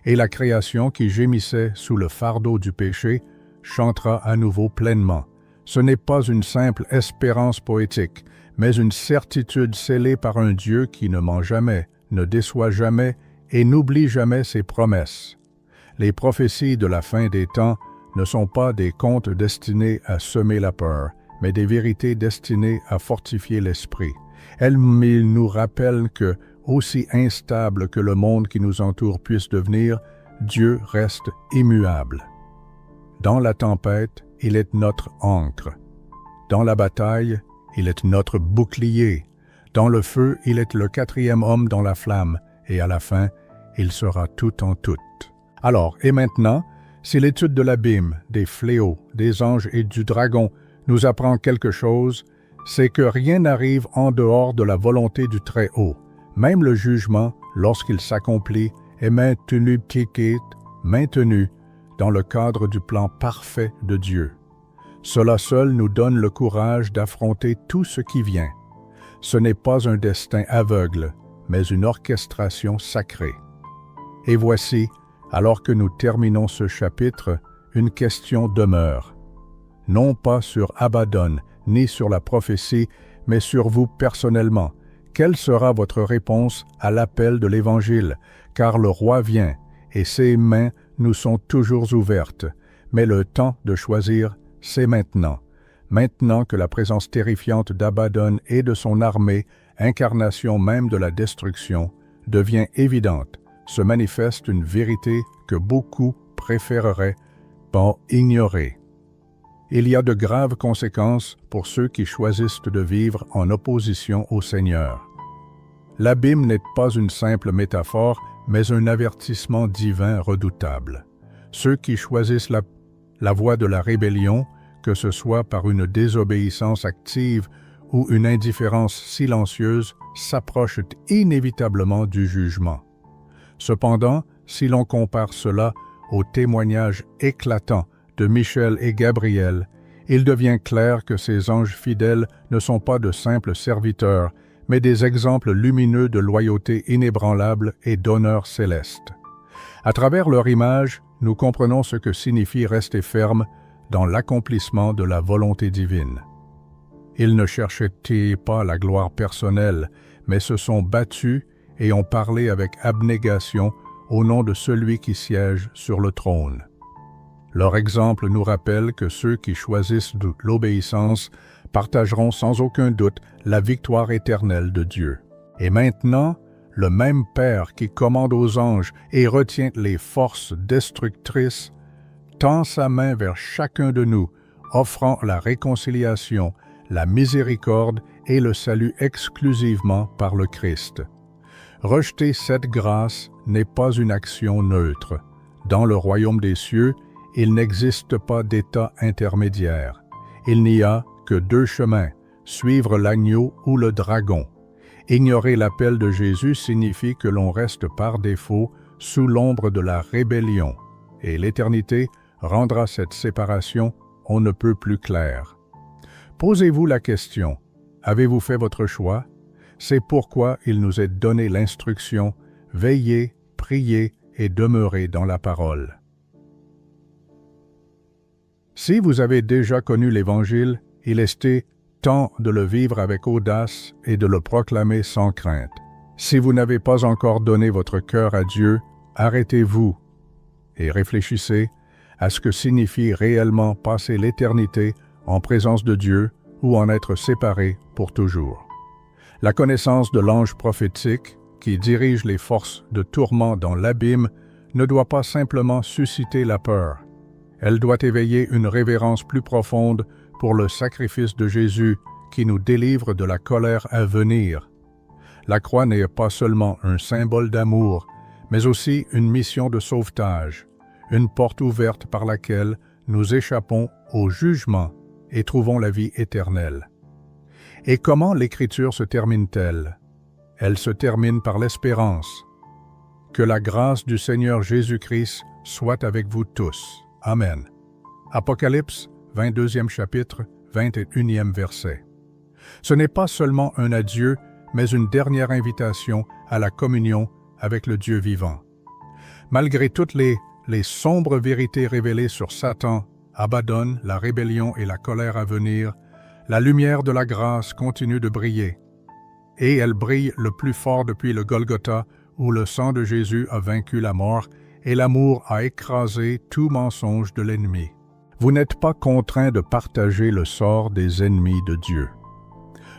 Et la création qui gémissait sous le fardeau du péché chantera à nouveau pleinement. Ce n'est pas une simple espérance poétique, mais une certitude scellée par un Dieu qui ne ment jamais, ne déçoit jamais et n'oublie jamais ses promesses. Les prophéties de la fin des temps ne sont pas des contes destinés à semer la peur, mais des vérités destinées à fortifier l'esprit. Elles nous rappellent que, aussi instable que le monde qui nous entoure puisse devenir, Dieu reste immuable. Dans la tempête, il est notre ancre. Dans la bataille, il est notre bouclier. Dans le feu, il est le quatrième homme dans la flamme, et à la fin, il sera tout en tout. Alors, et maintenant, si l'étude de l'abîme, des fléaux, des anges et du dragon nous apprend quelque chose, c'est que rien n'arrive en dehors de la volonté du Très-Haut. Même le jugement, lorsqu'il s'accomplit, est maintenu dans le cadre du plan parfait de Dieu. Cela seul nous donne le courage d'affronter tout ce qui vient. Ce n'est pas un destin aveugle, mais une orchestration sacrée. Et voici, alors que nous terminons ce chapitre, une question demeure. Non pas sur Abaddon, ni sur la prophétie, mais sur vous personnellement. Quelle sera votre réponse à l'appel de l'Évangile? Car le roi vient, et ses mains nous sont toujours ouvertes. Mais le temps de choisir, c'est maintenant. Maintenant que la présence terrifiante d'Abaddon et de son armée, incarnation même de la destruction, devient évidente, se manifeste une vérité que beaucoup préféreraient pas ignorer. Il y a de graves conséquences pour ceux qui choisissent de vivre en opposition au Seigneur. L'abîme n'est pas une simple métaphore, mais un avertissement divin redoutable. Ceux qui choisissent la voie de la rébellion, que ce soit par une désobéissance active ou une indifférence silencieuse, s'approchent inévitablement du jugement. Cependant, si l'on compare cela au témoignage éclatant de Michel et Gabriel, il devient clair que ces anges fidèles ne sont pas de simples serviteurs, mais des exemples lumineux de loyauté inébranlable et d'honneur céleste. À travers leur image, nous comprenons ce que signifie rester ferme dans l'accomplissement de la volonté divine. Ils ne cherchaient pas la gloire personnelle, mais se sont battus et ont parlé avec abnégation au nom de celui qui siège sur le trône. Leur exemple nous rappelle que ceux qui choisissent l'obéissance partageront sans aucun doute la victoire éternelle de Dieu. Et maintenant, le même Père qui commande aux anges et retient les forces destructrices tend sa main vers chacun de nous, offrant la réconciliation, la miséricorde et le salut exclusivement par le Christ. Rejeter cette grâce n'est pas une action neutre. Dans le royaume des cieux, il n'existe pas d'état intermédiaire. Il n'y a que deux chemins, suivre l'agneau ou le dragon. Ignorer l'appel de Jésus signifie que l'on reste par défaut sous l'ombre de la rébellion, et l'éternité rendra cette séparation on ne peut plus claire. Posez-vous la question, avez-vous fait votre choix? C'est pourquoi il nous est donné l'instruction, veillez, priez et demeurez dans la parole. Si vous avez déjà connu l'Évangile, il est temps de le vivre avec audace et de le proclamer sans crainte. Si vous n'avez pas encore donné votre cœur à Dieu, arrêtez-vous et réfléchissez à ce que signifie réellement passer l'éternité en présence de Dieu ou en être séparés pour toujours. La connaissance de l'ange prophétique, qui dirige les forces de tourment dans l'abîme, ne doit pas simplement susciter la peur. Elle doit éveiller une révérence plus profonde pour le sacrifice de Jésus qui nous délivre de la colère à venir. La croix n'est pas seulement un symbole d'amour, mais aussi une mission de sauvetage, une porte ouverte par laquelle nous échappons au jugement et trouvons la vie éternelle. Et comment l'Écriture se termine-t-elle? Elle se termine par l'espérance. Que la grâce du Seigneur Jésus-Christ soit avec vous tous. Amen. Apocalypse, 22e chapitre, 21e verset. Ce n'est pas seulement un adieu, mais une dernière invitation à la communion avec le Dieu vivant. Malgré toutes les sombres vérités révélées sur Satan, Abaddon, la rébellion et la colère à venir, la lumière de la grâce continue de briller. Et elle brille le plus fort depuis le Golgotha, où le sang de Jésus a vaincu la mort et l'amour a écrasé tout mensonge de l'ennemi. Vous n'êtes pas contraint de partager le sort des ennemis de Dieu.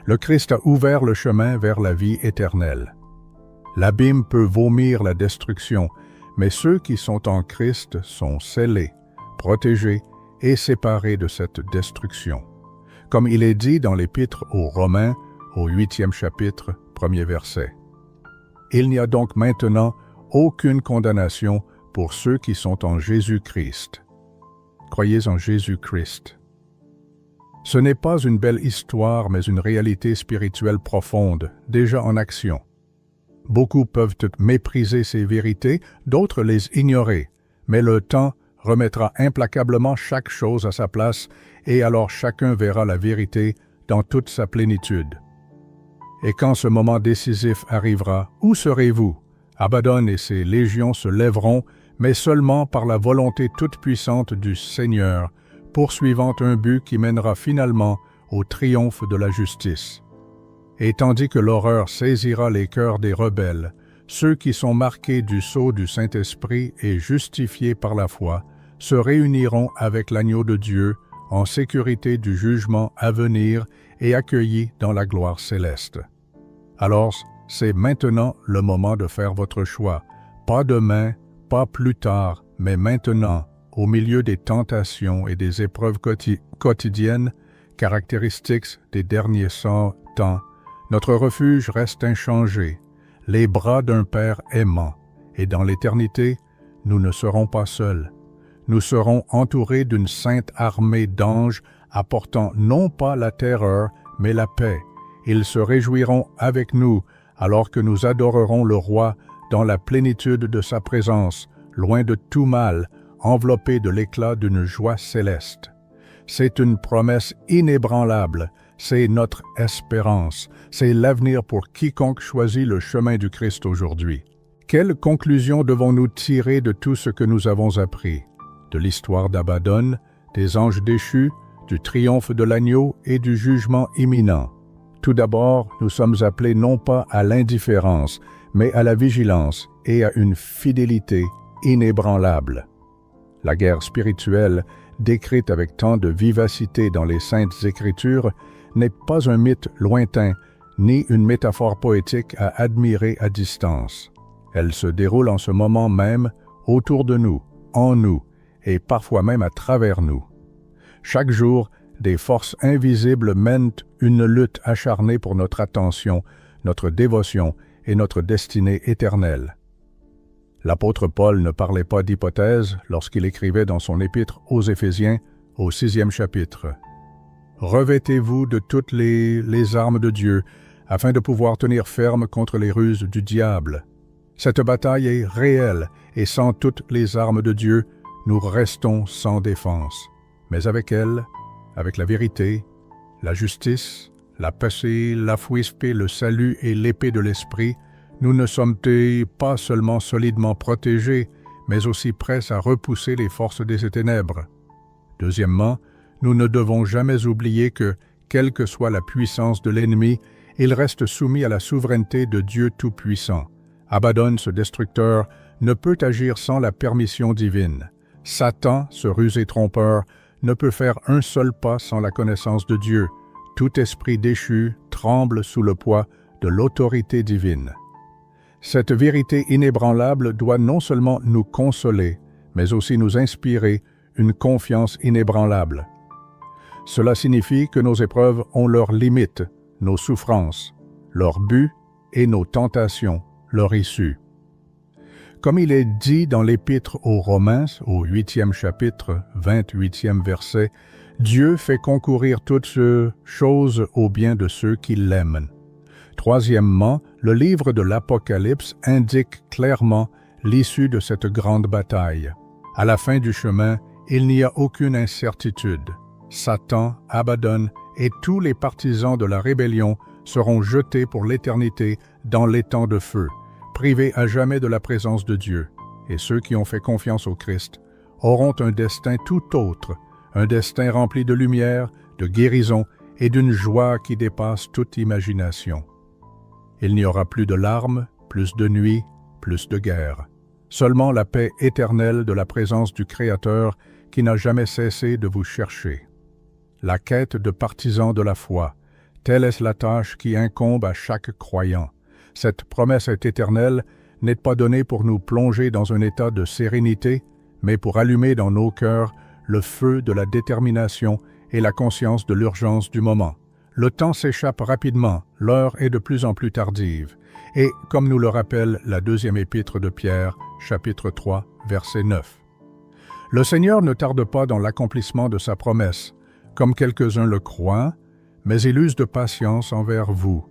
Le Christ a ouvert le chemin vers la vie éternelle. L'abîme peut vomir la destruction, mais ceux qui sont en Christ sont scellés, protégés et séparés de cette destruction. Comme il est dit dans l'Épître aux Romains, au 8e chapitre, 1er verset. Il n'y a donc maintenant aucune condamnation pour ceux qui sont en Jésus-Christ. Croyez en Jésus-Christ. Ce n'est pas une belle histoire, mais une réalité spirituelle profonde, déjà en action. Beaucoup peuvent mépriser ces vérités, d'autres les ignorer, mais le temps remettra implacablement chaque chose à sa place et alors chacun verra la vérité dans toute sa plénitude. Et quand ce moment décisif arrivera, où serez-vous? Abaddon et ses légions se lèveront, mais seulement par la volonté toute-puissante du Seigneur, poursuivant un but qui mènera finalement au triomphe de la justice. Et tandis que l'horreur saisira les cœurs des rebelles, ceux qui sont marqués du sceau du Saint-Esprit et justifiés par la foi, se réuniront avec l'agneau de Dieu en sécurité du jugement à venir et accueillis dans la gloire céleste. Alors, c'est maintenant le moment de faire votre choix, pas demain, pas plus tard, mais maintenant, au milieu des tentations et des épreuves quotidiennes, caractéristiques des derniers temps, notre refuge reste inchangé, les bras d'un Père aimant, et dans l'éternité, nous ne serons pas seuls. Nous serons entourés d'une sainte armée d'anges apportant non pas la terreur, mais la paix. Ils se réjouiront avec nous alors que nous adorerons le Roi dans la plénitude de sa présence, loin de tout mal, enveloppé de l'éclat d'une joie céleste. C'est une promesse inébranlable, c'est notre espérance, c'est l'avenir pour quiconque choisit le chemin du Christ aujourd'hui. Quelle conclusion devons-nous tirer de tout ce que nous avons appris? De l'histoire d'Abaddon, des anges déchus, du triomphe de l'agneau et du jugement imminent. Tout d'abord, nous sommes appelés non pas à l'indifférence, mais à la vigilance et à une fidélité inébranlable. La guerre spirituelle, décrite avec tant de vivacité dans les Saintes Écritures, n'est pas un mythe lointain, ni une métaphore poétique à admirer à distance. Elle se déroule en ce moment même, autour de nous, en nous, et parfois même à travers nous. Chaque jour, des forces invisibles mènent une lutte acharnée pour notre attention, notre dévotion et notre destinée éternelle. L'apôtre Paul ne parlait pas d'hypothèse lorsqu'il écrivait dans son épître aux Éphésiens, au 6e chapitre. « Revêtez-vous de toutes les armes de Dieu, afin de pouvoir tenir ferme contre les ruses du diable. Cette bataille est réelle, et sans toutes les armes de Dieu, nous restons sans défense. Mais avec elle, avec la vérité, la justice, la paix, la foi, le salut et l'épée de l'esprit, nous ne sommes pas seulement solidement protégés, mais aussi prêts à repousser les forces des ténèbres. Deuxièmement, nous ne devons jamais oublier que, quelle que soit la puissance de l'ennemi, il reste soumis à la souveraineté de Dieu Tout-Puissant. Abaddon, ce destructeur, ne peut agir sans la permission divine. Satan, ce rusé trompeur, ne peut faire un seul pas sans la connaissance de Dieu. tout esprit déchu tremble sous le poids de l'autorité divine. Cette vérité inébranlable doit non seulement nous consoler, mais aussi nous inspirer une confiance inébranlable. Cela signifie que nos épreuves ont leurs limites, nos souffrances, leur but et nos tentations, leur issue. Comme il est dit dans l'Épître aux Romains, au 8e chapitre, 28e verset, Dieu fait concourir toutes choses au bien de ceux qui l'aiment. Troisièmement, le livre de l'Apocalypse indique clairement l'issue de cette grande bataille. À la fin du chemin, il n'y a aucune incertitude. Satan, Abaddon et tous les partisans de la rébellion seront jetés pour l'éternité dans l'étang de feu, privés à jamais de la présence de Dieu. Et ceux qui ont fait confiance au Christ auront un destin tout autre, un destin rempli de lumière, de guérison et d'une joie qui dépasse toute imagination. Il n'y aura plus de larmes, plus de nuit, plus de guerre. Seulement la paix éternelle de la présence du Créateur qui n'a jamais cessé de vous chercher. La quête de partisans de la foi, telle est la tâche qui incombe à chaque croyant. Cette promesse éternelle n'est pas donnée pour nous plonger dans un état de sérénité, mais pour allumer dans nos cœurs le feu de la détermination et la conscience de l'urgence du moment. Le temps s'échappe rapidement, l'heure est de plus en plus tardive, et comme nous le rappelle la deuxième épître de Pierre, chapitre 3, verset 9. Le Seigneur ne tarde pas dans l'accomplissement de sa promesse, comme quelques-uns le croient, mais il use de patience envers vous,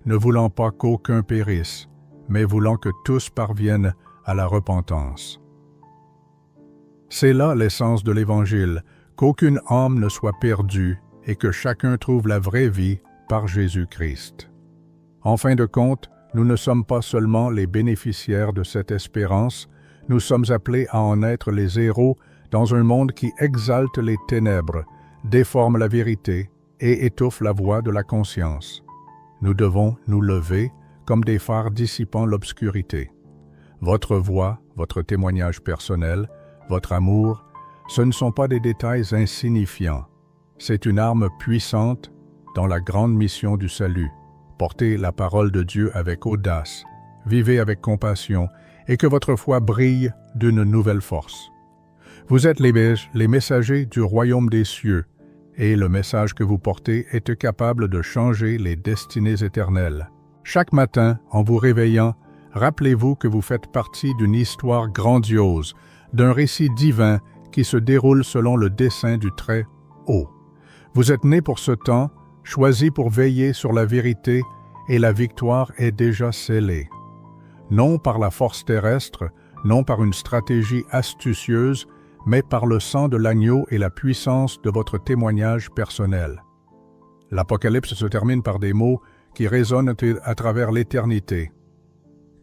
ne voulant pas qu'aucun périsse, mais voulant que tous parviennent à la repentance. C'est là l'essence de l'Évangile, qu'aucune âme ne soit perdue et que chacun trouve la vraie vie par Jésus-Christ. En fin de compte, nous ne sommes pas seulement les bénéficiaires de cette espérance, nous sommes appelés à en être les héros dans un monde qui exalte les ténèbres, déforme la vérité et étouffe la voix de la conscience. Nous devons nous lever comme des phares dissipant l'obscurité. Votre voix, votre témoignage personnel, votre amour, ce ne sont pas des détails insignifiants. C'est une arme puissante dans la grande mission du salut. Portez la parole de Dieu avec audace, vivez avec compassion et que votre foi brille d'une nouvelle force. Vous êtes les messagers du royaume des cieux et le message que vous portez est capable de changer les destinées éternelles. Chaque matin, en vous réveillant, rappelez-vous que vous faites partie d'une histoire grandiose, d'un récit divin qui se déroule selon le dessein du Très-Haut. Vous êtes nés pour ce temps, choisis pour veiller sur la vérité, et la victoire est déjà scellée. Non par la force terrestre, non par une stratégie astucieuse, mais par le sang de l'agneau et la puissance de votre témoignage personnel. L'Apocalypse se termine par des mots qui résonnent à travers l'éternité.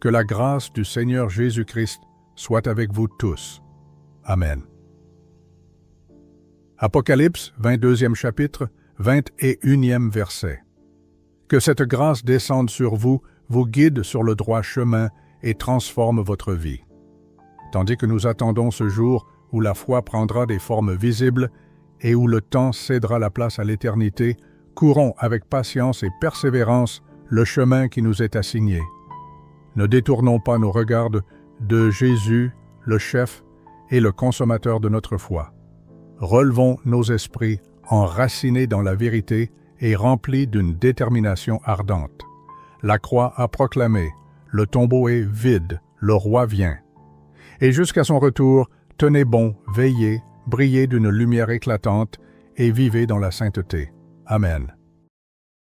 Que la grâce du Seigneur Jésus-Christ soit avec vous tous. Amen. Apocalypse, 22e chapitre, 21e verset. Que cette grâce descende sur vous, vous guide sur le droit chemin et transforme votre vie. Tandis que nous attendons ce jour où la foi prendra des formes visibles et où le temps cédera la place à l'éternité, courons avec patience et persévérance le chemin qui nous est assigné. Ne détournons pas nos regards de Jésus, le chef et le consommateur de notre foi. Relevons nos esprits enracinés dans la vérité et remplis d'une détermination ardente. La croix a proclamé, le tombeau est vide, le roi vient. Et jusqu'à son retour, tenez bon, veillez, brillez d'une lumière éclatante et vivez dans la sainteté. Amen.